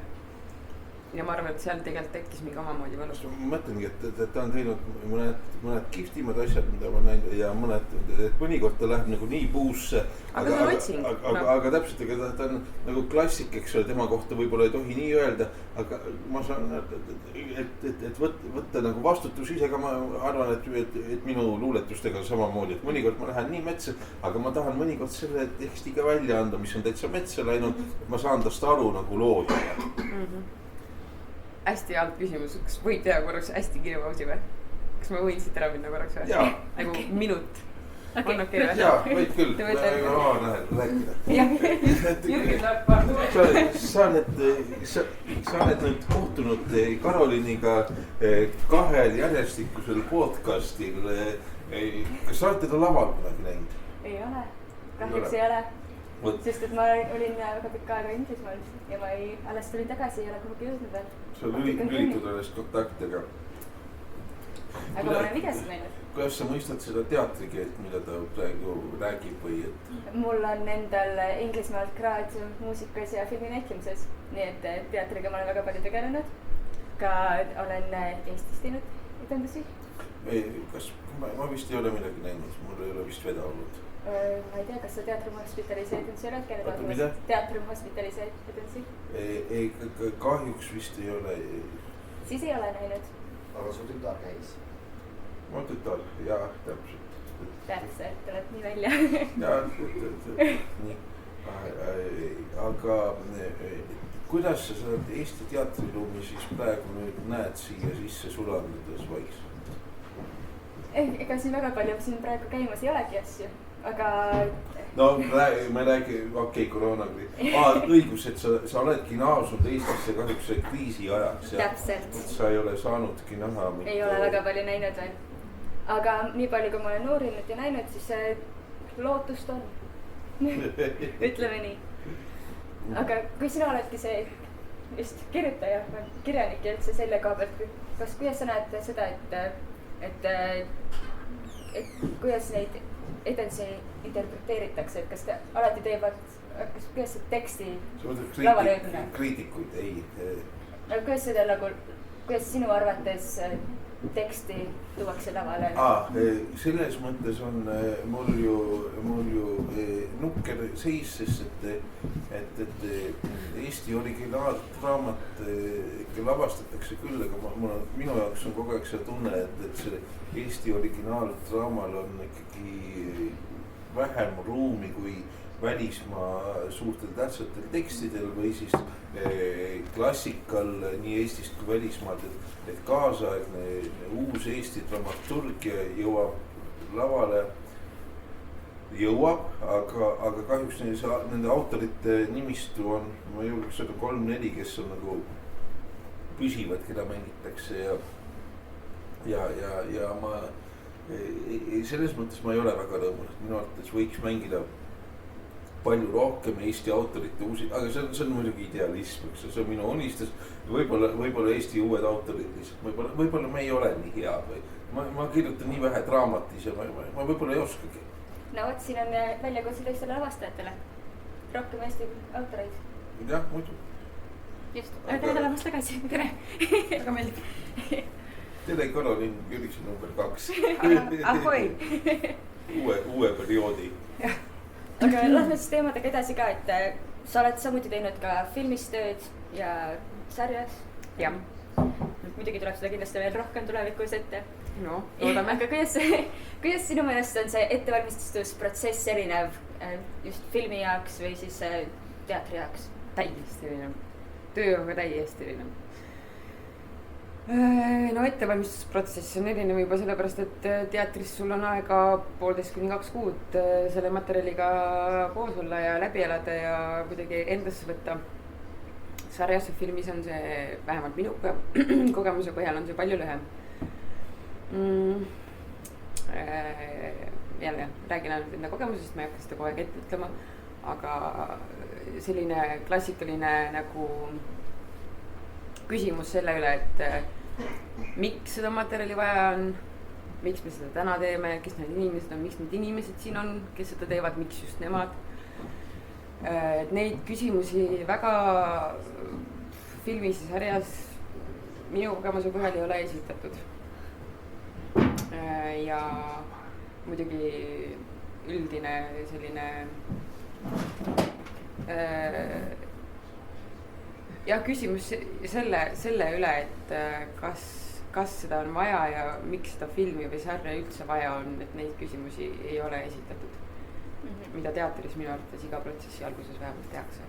Ja ma arvan, et seal tegelikult tekkis mingi omamoodi võlus. Ma mõtlengi, et ta on teinud mõned kihvtimad asjad, mida ma näinud ja mõnikord ta läheb nagu nii puusse. Aga täpselt, ta on nagu klassik, eks ole, tema kohta võib-olla ei tohi nii öelda, aga ma saan, et võtta nagu vastutus ise ka, ma arvan, et minu luuletustega samamoodi, et mõnikord ma lähen nii metsa, aga ma tahan mõnikord selle teksti ka välja anda, mis on täitsa metsa läinud, et ma saan tast aru nagu loodjana. Hästi halb küsimus, kas võid teha korraks hästi kiire pausi või? Kas ma võin siit ära minna korraks või? Jaa. Nagu minut. On okei või? Jaa, võid küll. Ma rääkida. Jürgen läheb paar. Sa oled nüüd kohtunud Karoliniga kahel järjestikusel podcastil. Kas sa oled teda laval kunagi näinud? Ei ole. Kahjuks ei ole. Sest et ma olin väga pikka aega Inglismaal ja ma alles tulin tagasi ja ei ole kuhugi jõudnud veel. Sa lülitud alles kontaktega. Aga ma olen videosid näinud. Kuidas sa mõistad seda teatrikeelt, mida ta praegu räägib või et? Mul on endal Inglismaalt kraad muusikas ja filmi näitlemises. Nii et teatriga ma olen väga palju tegelenud. Ka olen Eestis teinud etendusi. Ma vist ei ole midagi näinud, mul ei ole vist veda olnud. Ma ei tea, kas sa Teatrum Hospitalis etendusi oled käinud? Teatrum Hospitalis etendusi? Kahjuks vist ei ole. Siis ei ole näinud. Aga su tütar käis? Ma tütar, jah, täpselt. Täpselt, tuleb nii välja. Jah, nii. Aga kuidas sa seda Eesti teatriruumi siis praegu nüüd näed siia sisse sulandades vaikselt? Ega siin väga palju siin praegu käimas ei olegi asju. Aga no ma räägin, okei, koroonakriis. Õigus, et sa oledki naasnud Eestisse kahjuks kriisi ajaks. Täpselt. Sa ei ole saanudki näha. Ei ole väga palju näinud veel. Aga nii palju, kui ma olen noorinud ja näinud, siis lootust on. Ütleme nii. Aga kui sina oledki see just kirjutaja, kirjanik ja üldse selle koha pealt, kuidas sa näed seda, et kuidas neid edendusi interpreteeritakse, et kas te alati teevad, kuidas see teksti lavale jõudmine? Kriitikuid, ei. Kuidas seda nagu, kuidas sinu arvates teksti tuuakse lavale? Selles mõttes on mul ju nukker seis, sest et Eesti originaalraamat lavastatakse küll, aga minu jaoks on kogu aeg see tunne, et see Eesti originaalraamal on ikkagi vähem ruumi kui välismaa suurtel tähtsatel tekstidel või siis klassikal nii Eestist kui välismaalt, et kaasaegne uus Eesti dramaturgia jõuab lavale, aga kahjuks nende autorite nimistu on, ma julgeks öelda 3-4, kes on nagu püsivad, keda mängitakse ja ma selles mõttes ma ei ole väga rõõmus, et minu arvates võiks mängida palju rohkem Eesti autorite uusi, aga see on muidugi idealism, eks see on minu unistus. Võib-olla Eesti uued autorid lihtsalt, võib-olla me ei ole nii head või ma kirjutan nii vähe draamat ise, ma võib-olla ei oskagi. No vot, siin on väljakutse teistele lavastajatele. Rohkem Eesti autoreid. Jah, muidu. Just, tere tulemast tagasi, tere. Väga meeldib. Tere, Karolin Jüriksen number 2. Ahoi. Uue perioodi. Aga lähme siis teemadega edasi ka, et sa oled samuti teinud ka filmis tööd ja sarjas. Jah. Muidugi tuleb seda kindlasti veel rohkem tulevikus ette. No, loodame. Aga kuidas sinu meelest on see ettevalmistusprotsess erinev just filmi jaoks või siis teatri jaoks? Täiesti erinev. Töö on ka täiesti erinev. No ettevalmistusprotsess on erinev juba sellepärast, et teatris sul on aega 1,5–2 kuud selle materjaliga koos olla ja läbi elada ja kuidagi endasse võtta. Sarjas ja filmis on see vähemalt minu kogemuse põhjal on see palju lühem. Jälle räägin ainult enda kogemusest, ma ei hakka seda kogu aeg ette ütlema, aga selline klassikaline nagu küsimus selle üle, et miks seda materjali vaja on, miks me seda täna teeme, kes need inimesed on, miks need inimesed siin on, kes seda teevad, miks just nemad. Neid küsimusi väga filmis ja sarjas minu kogemuse põhjal ei ole esitatud. Ja muidugi üldine selline ja küsimus selle üle, et kas seda on vaja ja miks seda filmi või sarja üldse vaja on, et neid küsimusi ei ole esitatud. Mida teatris minu arvates iga protsessi alguses vähemalt tehakse.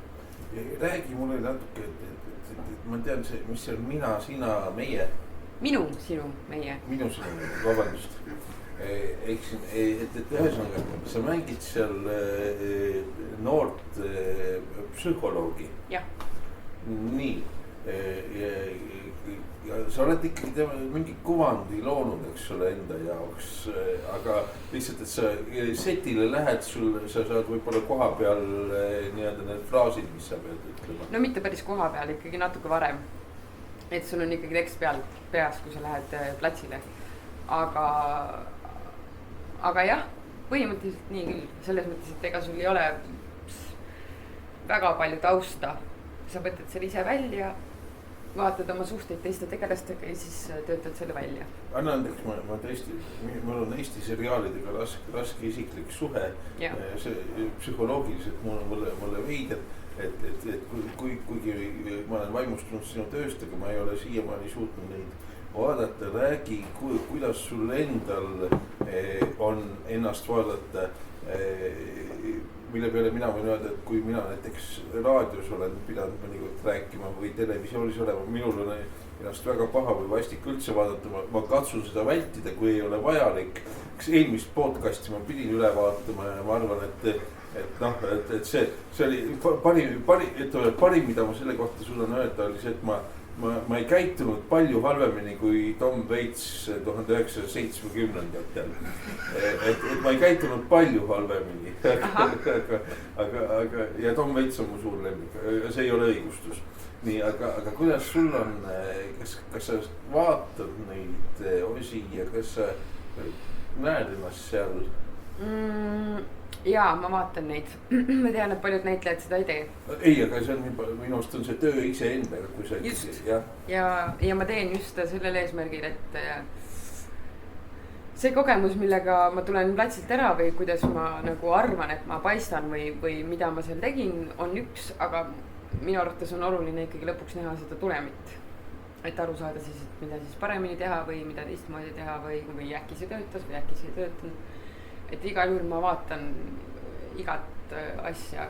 Räägi mulle natuke, et ma tean see, mis see on mina, sina, meie. Minu, sinu, meie. Minu, sinu, vabandust. Et ühesõnaga, sa mängid seal noort psühholoogi. Jah. Nii. Ja sa oled ikkagi mingi kuvandi loonud, eks ole, enda jaoks, aga lihtsalt, et sa setile lähed, sa saad võib-olla koha peal nii-öelda need fraasid, mis sa pead ütlema. No mitte päris koha peal, ikkagi natuke varem. Et sul on ikkagi tekst peas, kui sa lähed platsile. Aga jah, põhimõtteliselt nii küll. Selles mõttes, et ega sul ei ole väga palju tausta. Sa võtad selle ise välja, vaatad oma suhteid teiste tegelastega ja siis töötad selle välja. Anna andeks, ma tõesti, mul on Eesti seriaalidega raske isiklik suhe. See psühholoogiliselt mulle veider, et kuigi ma olen vaimustunud sinu tööst, aga ma ei ole siiamaani suutnud neid vaadata. Räägi, kuidas sul endal on ennast vaadata, mille peale mina võin öelda, et kui mina näiteks raadios olen pidanud mõnikord rääkima või televisioonis olema, minul on ennast väga paha või vastik üldse vaadata, ma katsun seda vältida, kui ei ole vajalik. Kas eelmist podcasti ma pidin üle vaatama ja ma arvan, et see oli parim, mida ma selle kohta suudan öelda, oli see, et ma ei käitunud palju halvemini kui Tom Waits 1970-ndatel. Et ma ei käitunud palju halvemini. Aga ja Tom Waits on mu suur lemmik, see ei ole õigustus. Nii, aga kuidas sul on, kas sa vaatad neid osi ja kas sa näed ennast seal? Jaa, ma vaatan neid. Ma tean, et paljud näitlejad seda ei tee. Ei, aga see on minu arust on see töö ise endaga, kui sa just. Ja ma teen just sellel eesmärgil, et see kogemus, millega ma tulen platsilt ära või kuidas ma nagu arvan, et ma paistan või mida ma seal tegin, on üks, aga minu arvates on oluline ikkagi lõpuks näha seda tulemit. Et aru saada siis, et mida siis paremini teha või mida teistmoodi teha või äkki see töötas või äkki see ei töötanud. Et igal juhul ma vaatan igat asja,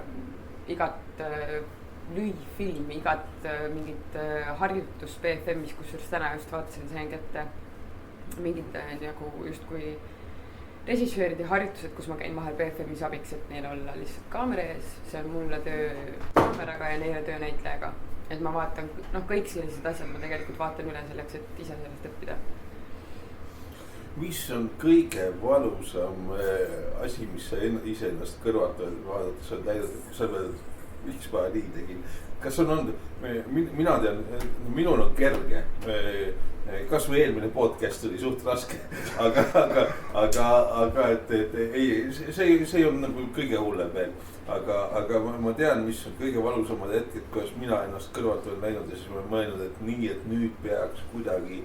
igat lühifilmi, igat mingit harjutust BFM-is, kus täna just vaatasin, sain kätte mingid nagu justkui režissööride harjutused, kus ma käin vahel BFM-is abiks, et neil olla lihtsalt kaamera ees. See on mulle töö kaameraga ja neile töö näitlejaga. Et ma vaatan, kõik sellised asjad ma tegelikult vaatan üle selleks, et ise sellest õppida. Mis on kõige valusam asi, mis sa ise ennast kõrvalt vaadata, sa näidata, kui sa oled, miks ma nii tegin. Kas on olnud, mina tean, minul on kerge kasvõi eelmine podcast oli suht raske, aga et ei, see ei olnud nagu kõige hullem veel. Aga ma tean, mis on kõige valusamad hetked, kuidas mina ennast kõrvalt olen läinud ja siis ma olen mõelnud, et nii, et nüüd peaks kuidagi,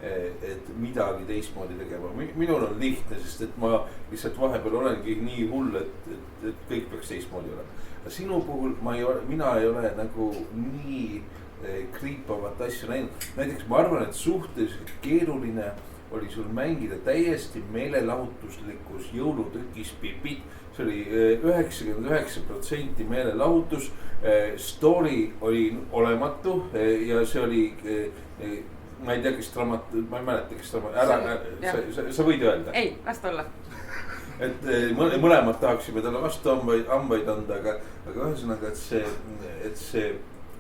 et midagi teistmoodi tegema. Minul on lihtne, sest et ma lihtsalt vahepeal olengi nii hull, et kõik peaks teistmoodi olema. Sinu puhul mina ei ole nagu nii kriipavat asju näinud. Näiteks ma arvan, et suhteliselt keeruline oli sul mängida täiesti meelelahutuslikus jõulutükis Pipit. See oli 99% meelelahutus. Story oli olematu ja see oli, ma ei tea, ma ei mäleta, kes sa võid öelda. Ei, vast olla. Et mõlemad tahaksime talle vastu hambaid anda, aga ühesõnaga, et see,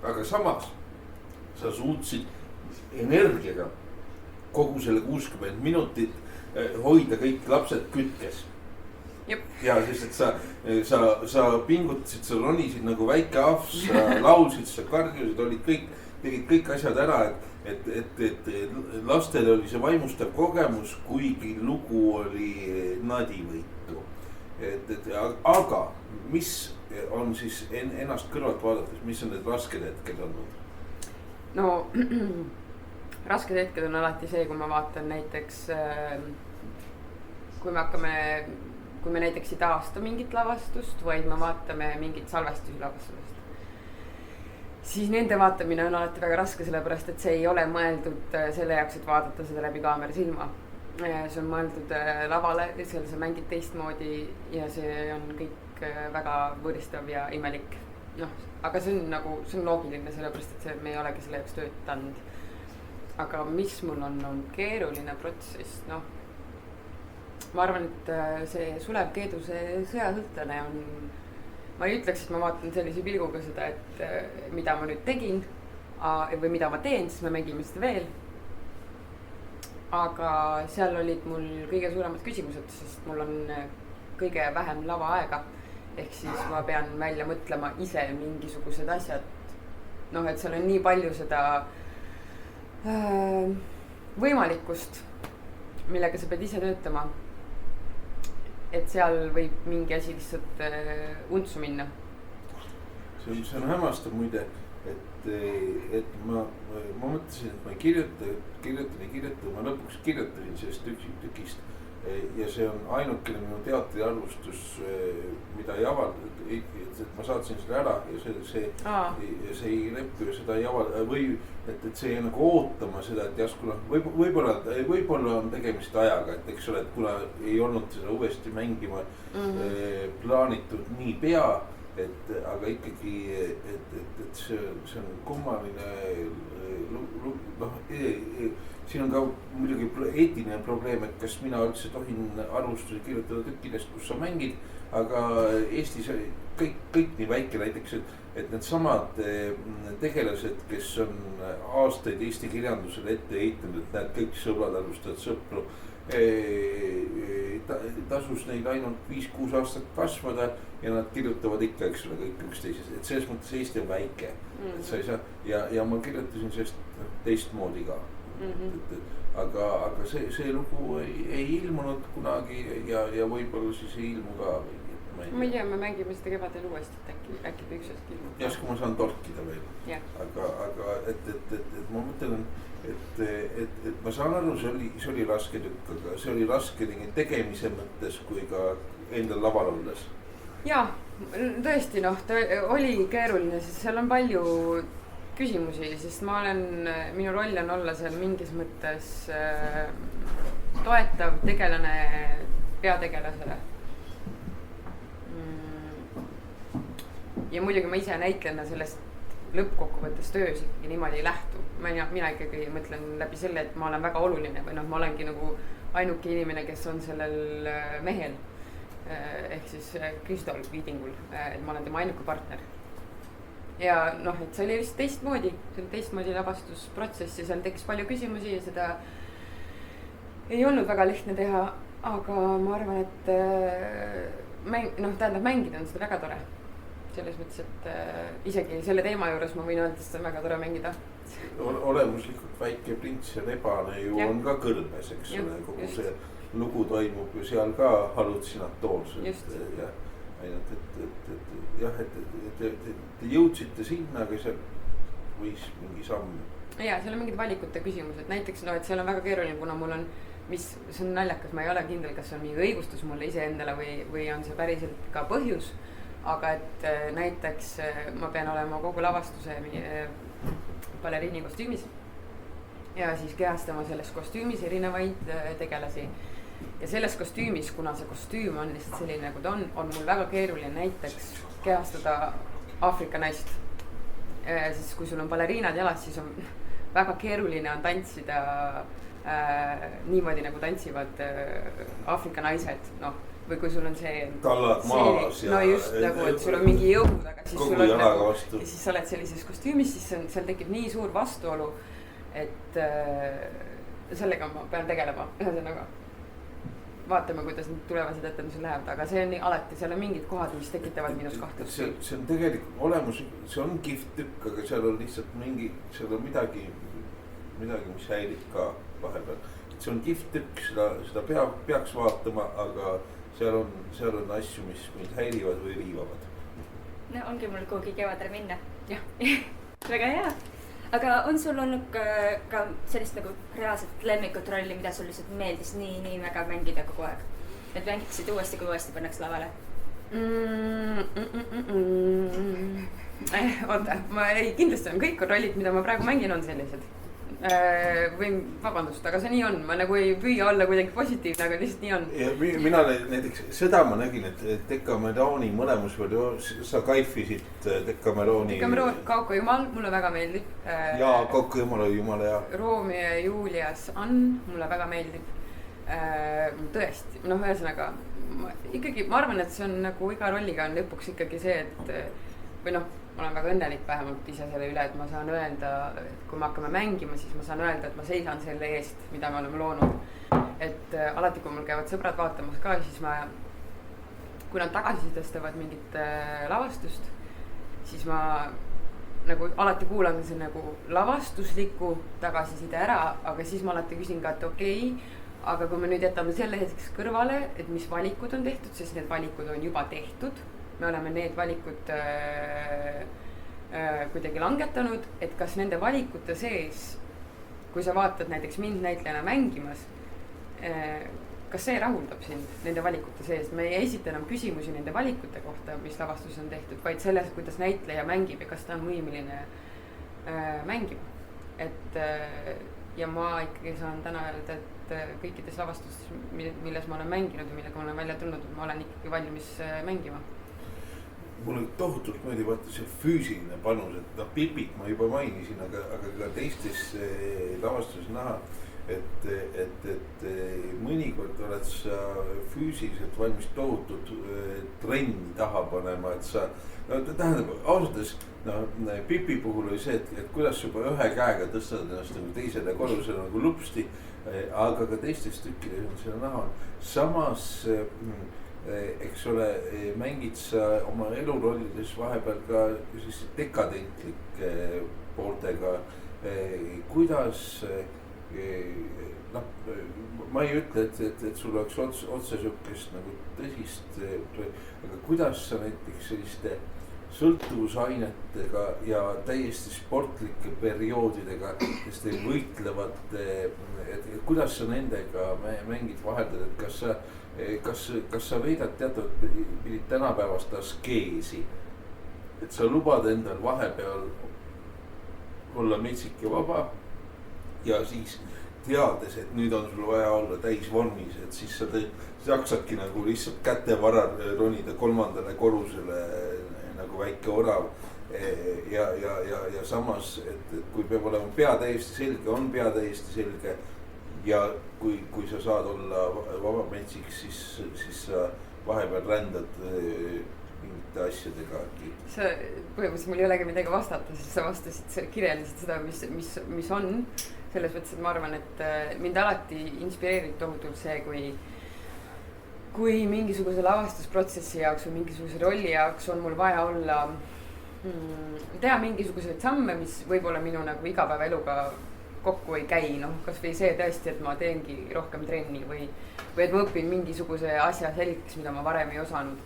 aga samas sa suutsid energiaga kogu selle 60 minutit hoida kõik lapsed kütkes. Jep. Ja sest, et sa pingutasid, sa ronisid nagu väike ahv, sa laulsid, sa karjusid, tegid kõik asjad ära, et lastel oli see vaimustav kogemus, kuigi lugu oli nadivõitu. Aga mis on siis ennast kõrvalt vaadates, mis on need rasked hetked olnud? No rasked hetked on alati see, kui ma vaatan näiteks, kui me näiteks ei taasta mingit lavastust, vaid me vaatame mingit salvestusi lavastusest. Siis nende vaatamine on alati väga raske, sellepärast et see ei ole mõeldud selle jaoks, et vaadata seda läbi kaamera silma. See on mõeldud lavale, seal sa mängid teistmoodi ja see on kõik väga võõristav ja imelik. Aga see on loogiline, sellepärast et me ei olegi selle jaoks töötanud. Aga mis mul on keeruline protsess, ma arvan, et see Sulev Keeduse Sõjasõltlane on, ma ei ütleks, et ma vaatan sellise pilguga seda, et mida ma nüüd tegin või mida ma teen, siis me mängime seda veel. Aga seal olid mul kõige suuremad küsimused, sest mul on kõige vähem lavaaega. Ehk siis ma pean välja mõtlema ise mingisugused asjad. Et seal on nii palju seda võimalikkust, millega sa pead ise töötama. Et seal võib mingi asi lihtsalt untsu minna. See on hämmastav muide, et ma mõtlesin, et ma kirjutan, ma lõpuks kirjutasin sellest tükist. Ja see on ainukene minu teatriarvustus, mida ei avaldatud, et ma saatsin seda ära ja see ei leppi ja seda ei avalda või et see ei nagu ootama seda, et järsku võib-olla on tegemist ajaga, et eks ole, et kuna ei olnud seda uuesti mängima plaanitud nii pea, aga ikkagi, et see on kummaline, siin on ka muidugi eetiline probleem, et kas mina üldse tohin arvustusi kirjutada tükkidest, kus sa mängid, aga Eestis kõik nii väike näiteks, et need samad tegelased, kes on aastaid Eesti kirjandusele ette heitnud, et näed kõik sõbrad arvustavad sõpru, tasus neid ainult 5-6 aastat kasvada ja nad kirjutavad ikka, eks ole, kõik üksteises, et selles mõttes Eesti on väike, et sa ei saa ja ma kirjutasin sellest teistmoodi ka. Aga see lugu ei ilmunud kunagi ja võib-olla siis ei ilmu ka. Ma ei tea, me mängime seda kevadel uuesti, äkki püksest ilmub. Järsku ma saan torkida veel. Aga et ma mõtlen, et ma saan aru, see oli raske tükk, aga see oli raske tegemise mõttes kui ka endal laval olles. Jaa, tõesti ta oli keeruline, sest seal on palju küsimusi, sest minu roll on olla seal mingis mõttes toetav tegelane peategelasele. Ja muidugi ma ise näitlejana sellest lõppkokkuvõttes töös ikkagi niimoodi ei lähtu. Mina ikkagi mõtlen läbi selle, et ma olen väga oluline või ma olengi nagu ainuke inimene, kes on sellel mehel. Ehk siis Kristol Viidingul, et ma olen tema ainuke partner. Ja et see oli lihtsalt teistmoodi, see oli teistmoodi lavastusprotsess ja seal tekkis palju küsimusi ja seda ei olnud väga lihtne teha, aga ma arvan, et mängida on seda väga tore. selles mõttes, et isegi selle teema juures ma võin öelda, et seda on väga tore mängida. Olemuslikult Väike prints ja rebane ju on ka kõrbes, eks ole, kogu see lugu toimub ju seal ka hallutsinatoorselt. Ainult, et jah, et te jõudsite sinna, aga seal võis mingi samm. Ja seal on mingid valikute küsimused, näiteks et seal on väga keeruline, kuna mul on, see on naljakas, ma ei ole kindel, kas see on mingi õigustus mulle iseendale või on see päriselt ka põhjus. Aga et näiteks ma pean olema kogu lavastuse baleriini kostüümis ja siis kehastama selles kostüümis erinevaid tegelasi. Ja selles kostüümis, kuna see kostüüm on lihtsalt selline, nagu ta on mul väga keeruline näiteks kehastada Aafrika naist. Siis kui sul on baleriinad jalas, siis on väga keeruline on tantsida niimoodi, nagu tantsivad Aafrika naised, või kui sul on see tallad maas ja just nagu, et sul on mingi jõud, aga siis sul on nagu, ja siis sa oled sellises kostüümis, siis seal tekib nii suur vastuolu, et sellega ma pean tegelema, ühesõnaga vaatame, kuidas need tulevased etendused lähevad, aga see on alati, seal on mingid kohad, mis tekitavad minus kahtlust. See on tegelikult olemus, see on kihvt tükk, aga seal on lihtsalt seal on midagi, mis häirib ka vahepeal. See on kihvt tükk, seda peaks vaatama, aga seal on asju, mis mind häirivad või riivavad. No ongi mul kuhugi kevadel minna. Jah. Väga hea. Aga on sul olnud ka sellist nagu reaalset lemmikut rolli, mida sul lihtsalt meeldis nii väga mängida kogu aeg? Et mängiksid uuesti, kui uuesti pannaks lavale? Oota, kindlasti on kõik rollid, mida ma praegu mängin, on sellised. Vabandust, aga see nii on, ma nagu ei püüa olla kuidagi positiivne, aga lihtsalt nii on. Ja mina näiteks seda ma nägin, et Decameroni mõlemus sa kaifisid Decameroni. Kauko Jumal, mulle väga meeldib. Jaa, Kauko Jumal oli jumala hea. Romeo ja Julias Ann, mulle väga meeldib. Tõesti, ühesõnaga ikkagi ma arvan, et see on nagu iga rolliga on lõpuks ikkagi see, et või ma olen väga õnnelik vähemalt ise selle üle, et ma saan öelda, et kui me hakkame mängima, siis ma saan öelda, et ma seisan selle eest, mida me oleme loonud. Et alati, kui mul käivad sõbrad vaatamas ka, siis kui nad tagasisidestavad mingit lavastust, siis ma nagu alati kuulan see nagu lavastusliku tagasiside ära, aga siis ma alati küsin ka, et okei, aga kui me nüüd jätame selle hetkeks kõrvale, et mis valikud on tehtud, sest need valikud on juba tehtud. Me oleme need valikud kuidagi langetanud, et kas nende valikute sees, kui sa vaatad näiteks mind näitlejana mängimas, kas see rahuldab sind nende valikute sees? Me ei esita enam küsimusi nende valikute kohta, mis lavastus on tehtud, vaid selles, kuidas näitleja mängib ja kas ta on võimeline mängima. Ja ma ikkagi saan täna öelda, et kõikides lavastustes, milles ma olen mänginud ja millega ma olen välja tulnud, ma olen ikkagi valmis mängima. Mulle tohutult meeldib vaata see füüsiline panus, et Pipit ma juba mainisin, aga ka teistes lavastuses näha, et mõnikord oled sa füüsiliselt valmis tohutut trenni taha panema, et sa, tähendab, ausalt, Pipi puhul oli see, et kuidas juba ühe käega tõstad ennast nagu teisele korrusele nagu lupsti, aga ka teistes tükkides on seda näha. Samas, eks ole, mängid sa oma elurollides vahepeal ka siis dekadentlik pooltega. Kuidas, ma ei ütle, et sul oleks otse sihukest nagu tõsist, aga kuidas sa näiteks selliste sõltuvusainetega ja täiesti sportlike perioodidega, kes teil võitlevad, et kuidas sa nendega mängid vaheldada, et kas sa veedad teatud tänapäevast askeesi, et sa lubad endal vahepeal olla metsik ja vaba ja siis teades, et nüüd on sul vaja olla täisvormis, et siis sa jaksadki nagu lihtsalt kätevaral ronida 3. korrusele nagu väike orav ja samas, et kui peab olema pea täiesti selge, on pea täiesti selge ja kui sa saad olla vaba metsik, siis sa vahepeal rändad mingite asjadega. Põhimõtteliselt mul ei olegi midagi vastata, siis sa vastasid, kirjeldasid seda, mis on. Selles mõttes, et ma arvan, et mind alati inspireerib tohutult see, kui mingisuguse lavastusprotsessi jaoks või mingisuguse rolli jaoks on mul vaja olla, teha mingisuguseid samme, mis võib-olla minu nagu igapäevaeluga kokku ei käi, noh, kasvõi see tõesti, et ma teengi rohkem trenni või et ma õpin mingisuguse asja selgeks, mida ma varem ei osanud.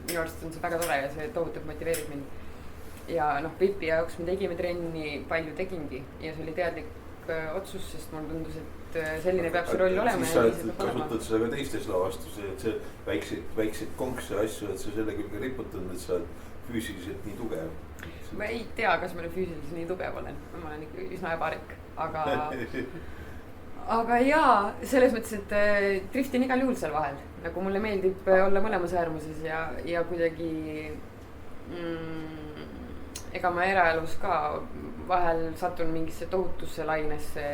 Minu arust on see väga tore ja see tohutult motiveerib mind. Ja noh, Pipi jaoks me tegime trenni, palju tegingi ja see oli teadlik otsus, sest mulle tundus, et selline peab see roll olema. Siis sa kasutad seda ka teistes lavastusel, et see väikseid konkse asju, et sa selle külge riputanud, et sa oled füüsiliselt nii tugev. Ma ei tea, kas ma füüsiliselt nii tugev olen, ma olen ikka üsna ebarik, aga jaa, selles mõttes, et driftin igal juhul seal vahel, nagu mulle meeldib olla mõlemas äärmuses ja kuidagi ega ma eraelus ka vahel satun mingisse tohutusse lainesse,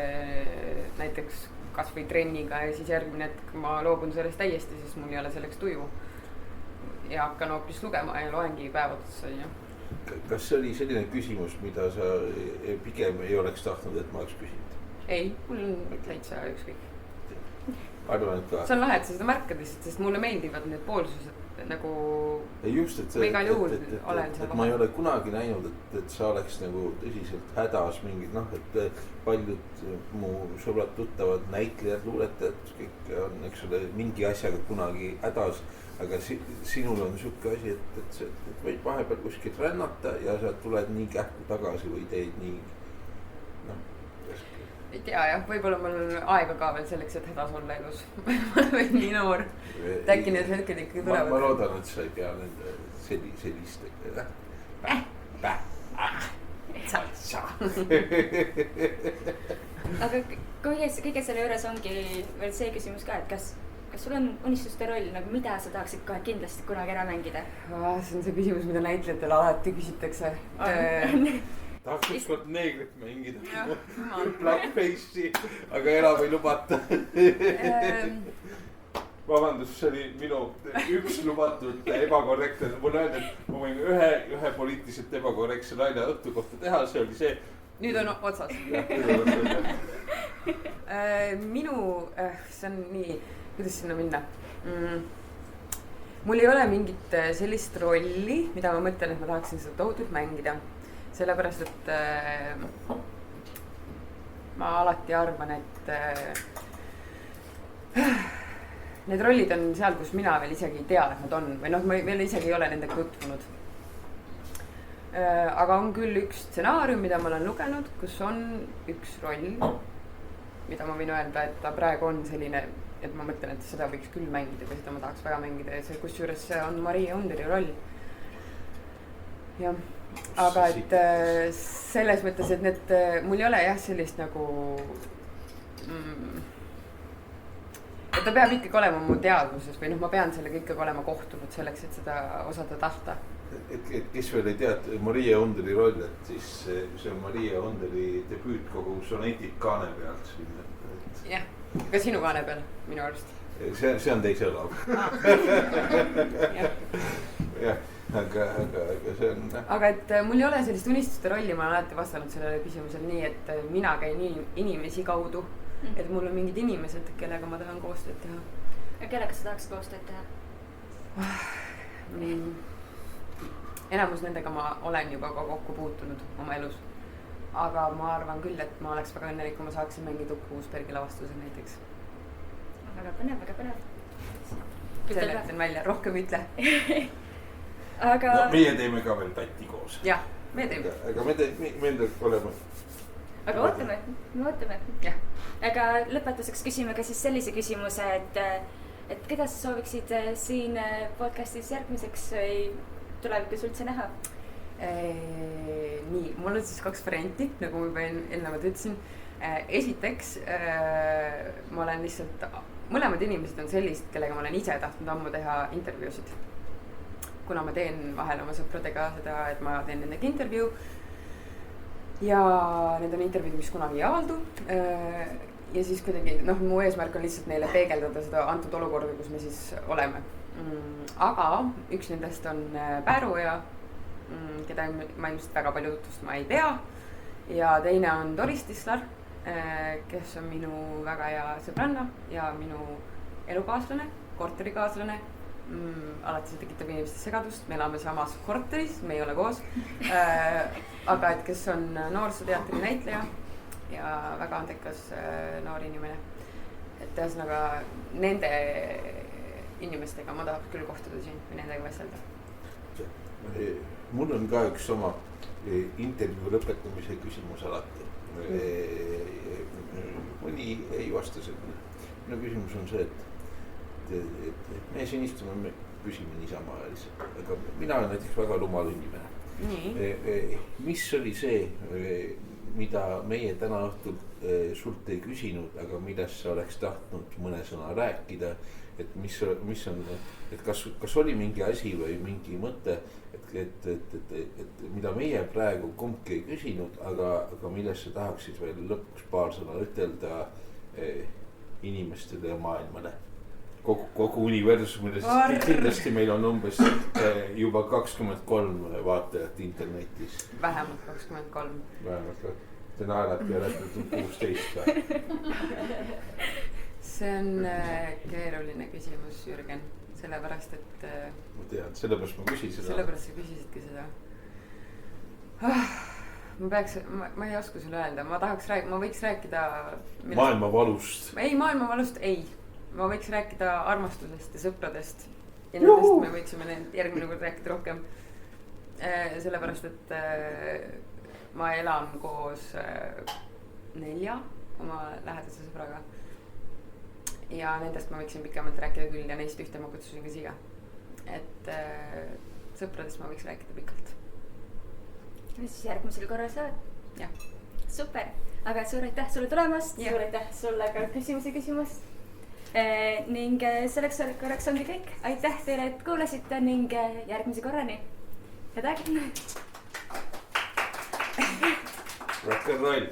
näiteks kas või trenniga ja siis järgmine hetk ma loobun sellest täiesti, sest mul ei ole selleks tuju ja hakkan hoopis lugema ja loengi päevadesse, on ju. Kas see oli selline küsimus, mida sa pigem ei oleks tahtnud, et ma oleks küsinud? Ei, mul on täitsa ükskõik. Arvan, et ka. See on lahe, et sa seda märkad lihtsalt, sest mulle meeldivad need poolsused nagu. Just, et igal juhul olen seal. Et ma ei ole kunagi näinud, et sa oleks nagu tõsiselt hädas mingid, noh, et paljud mu sõbrad, tuttavad, näitlejad, luuletajad, kõik on, eks ole, mingi asjaga kunagi hädas. Aga sinul on siuke asi, et võid vahepeal kuskilt rännata ja sa tuled nii kähku tagasi või teed nii, noh. Ei tea jah, võib-olla mul on aega ka veel selleks, et hädas olla elus. Ma olen nii noor. Äkki need hetked ikkagi tulevad. Ma loodan, et sa ei pea nende selliste. Aga kõige selle juures ongi veel see küsimus ka, et kas sul on unistuste roll, nagu mida sa tahaksid kohe kindlasti kunagi ära mängida? See on see küsimus, mida näitlejatele alati küsitakse. Tahaks ükskord neegrit mängida. Blackface'i, aga enam ei lubata. Vabandust, see oli minu üks lubatud ebakorrektne. Mul öeldi, et ma võin ühe poliitiliselt ebakorrektse naine õhtu kohta teha, see oli see. Nüüd on otsas. See on nii, kuidas sinna minna? Mul ei ole mingit sellist rolli, mida ma mõtlen, et ma tahaksin seda tohutult mängida. Sellepärast, et ma alati arvan, et need rollid on seal, kus mina veel isegi ei tea, et nad on. Või noh, ma veel isegi ei ole nendega tutvunud. Aga on küll üks stsenaarium, mida ma olen lugenud, kus on üks roll, mida ma võin öelda, et ta praegu on selline, et ma mõtlen, et seda võiks küll mängida või seda ma tahaks väga mängida ja see, kusjuures see on Maria Underi roll. Jah, aga et selles mõttes, et need, mul ei ole jah sellist nagu, et ta peab ikkagi olema mu teadvuses või noh, ma pean sellega ikkagi olema kohtunud selleks, et seda osata tahta. Et kes veel ei tea, et Maria Underi roll, et siis see on Maria Underi debüüt kogu sonetid kaane pealt. Jah, ka sinu kaane peal, minu arust. See on teise laul. Jah, aga see on. Aga et mul ei ole sellist unistuste rolli, ma olen alati vastanud sellele küsimusele nii, et mina käin inimesi kaudu. Et mul on mingid inimesed, kellega ma tahan koostööd teha. Ja kellega sa tahaks koostööd teha? Enamus nendega ma olen juba ka kokku puutunud oma elus. Aga ma arvan küll, et ma oleks väga õnnelik, kui ma saaksin mängida Uku Uusbergi lavastuse näiteks. Väga põnev, väga põnev. Selle ütlen välja, rohkem ütle. Aga. No, meie teeme ka veel tatti koos. Jah, me teeme. Aga me teeme olema. Aga ootame. Jah. Aga lõpetuseks küsime ka siis sellise küsimuse, et keda sa sooviksid siin podcastis järgmiseks või tulevikus üldse näha? Nii, mul on siis 2 varianti, nagu ma juba eelnevalt ütlesin. Esiteks, ma olen lihtsalt, mõlemad inimesed on sellised, kellega ma olen ise tahtnud ammu teha intervjuusid. Kuna ma teen vahel oma sõpradega seda, et ma teen nendega intervjuu. Ja need on intervjuud, mis kunagi ei avaldu. Ja siis kuidagi, noh, mu eesmärk on lihtsalt neile peegeldada seda antud olukorda, kus me siis oleme. Aga üks nendest on Pääruja, keda ma ilmselt väga palju tutvustama ei pea. Ja teine on Doris Tislar, kes on minu väga hea sõbranna ja minu elukaaslane, korterikaaslane. Alati see tekitab inimestes segadust, me elame samas korteris, me ei ole koos. Aga et kes on noorsooteatri näitleja ja väga andekas noor inimene. Et ühesõnaga nende inimestega ma tahaks küll kohtuda siin või nendega vestelda. Mul on ka üks oma intervjuu lõpetamise küsimus alati. Mõni ei vasta selle. Minu küsimus on see, et me siin istume, me püsime niisama lihtsalt. Aga mina olen näiteks väga rumal inimene. Mis oli see, mida meie täna õhtul sult ei küsinud, aga millest sa oleks tahtnud mõne sõna rääkida? Et mis on, et kas oli mingi asi või mingi mõte, et mida meie praegu kumbki ei küsinud, aga millest sa tahaksid veel lõpuks paar sõna ütelda inimestele ja maailmale? Kogu universumile, sest kindlasti meil on umbes juba 23 vaatajat internetis. Vähemalt 23. Vähemalt, te naerate ja rääkida 16. See on keeruline küsimus, Jürgen, sellepärast, et... Ma tean, sellepärast ma küsin seda. Sellepärast sa küsisidki seda. Ma ei oska sulle öelda, ma võiks rääkida... Maailma valust. Ei, maailma valust ei. Ma võiks rääkida armastusest ja sõpradest. Ja nendest me võiksime järgmine kord rääkida rohkem. Sellepärast, et ma elan koos 4 oma lähedase sõbraga. Ja nendest ma võiksin pikemalt rääkida küll ja neist ühte ma kutsusin ka siia. Et sõpradest ma võiks rääkida pikalt. Ja siis järgmisel korral saad. Jah. Super, aga suur aitäh sulle tulemast, suur aitäh sulle ka küsimust. Ning selleks korraks ongi kõik. Aitäh teile, et kuulasite ning järgmise korrani. Head aeg! Rock and roll!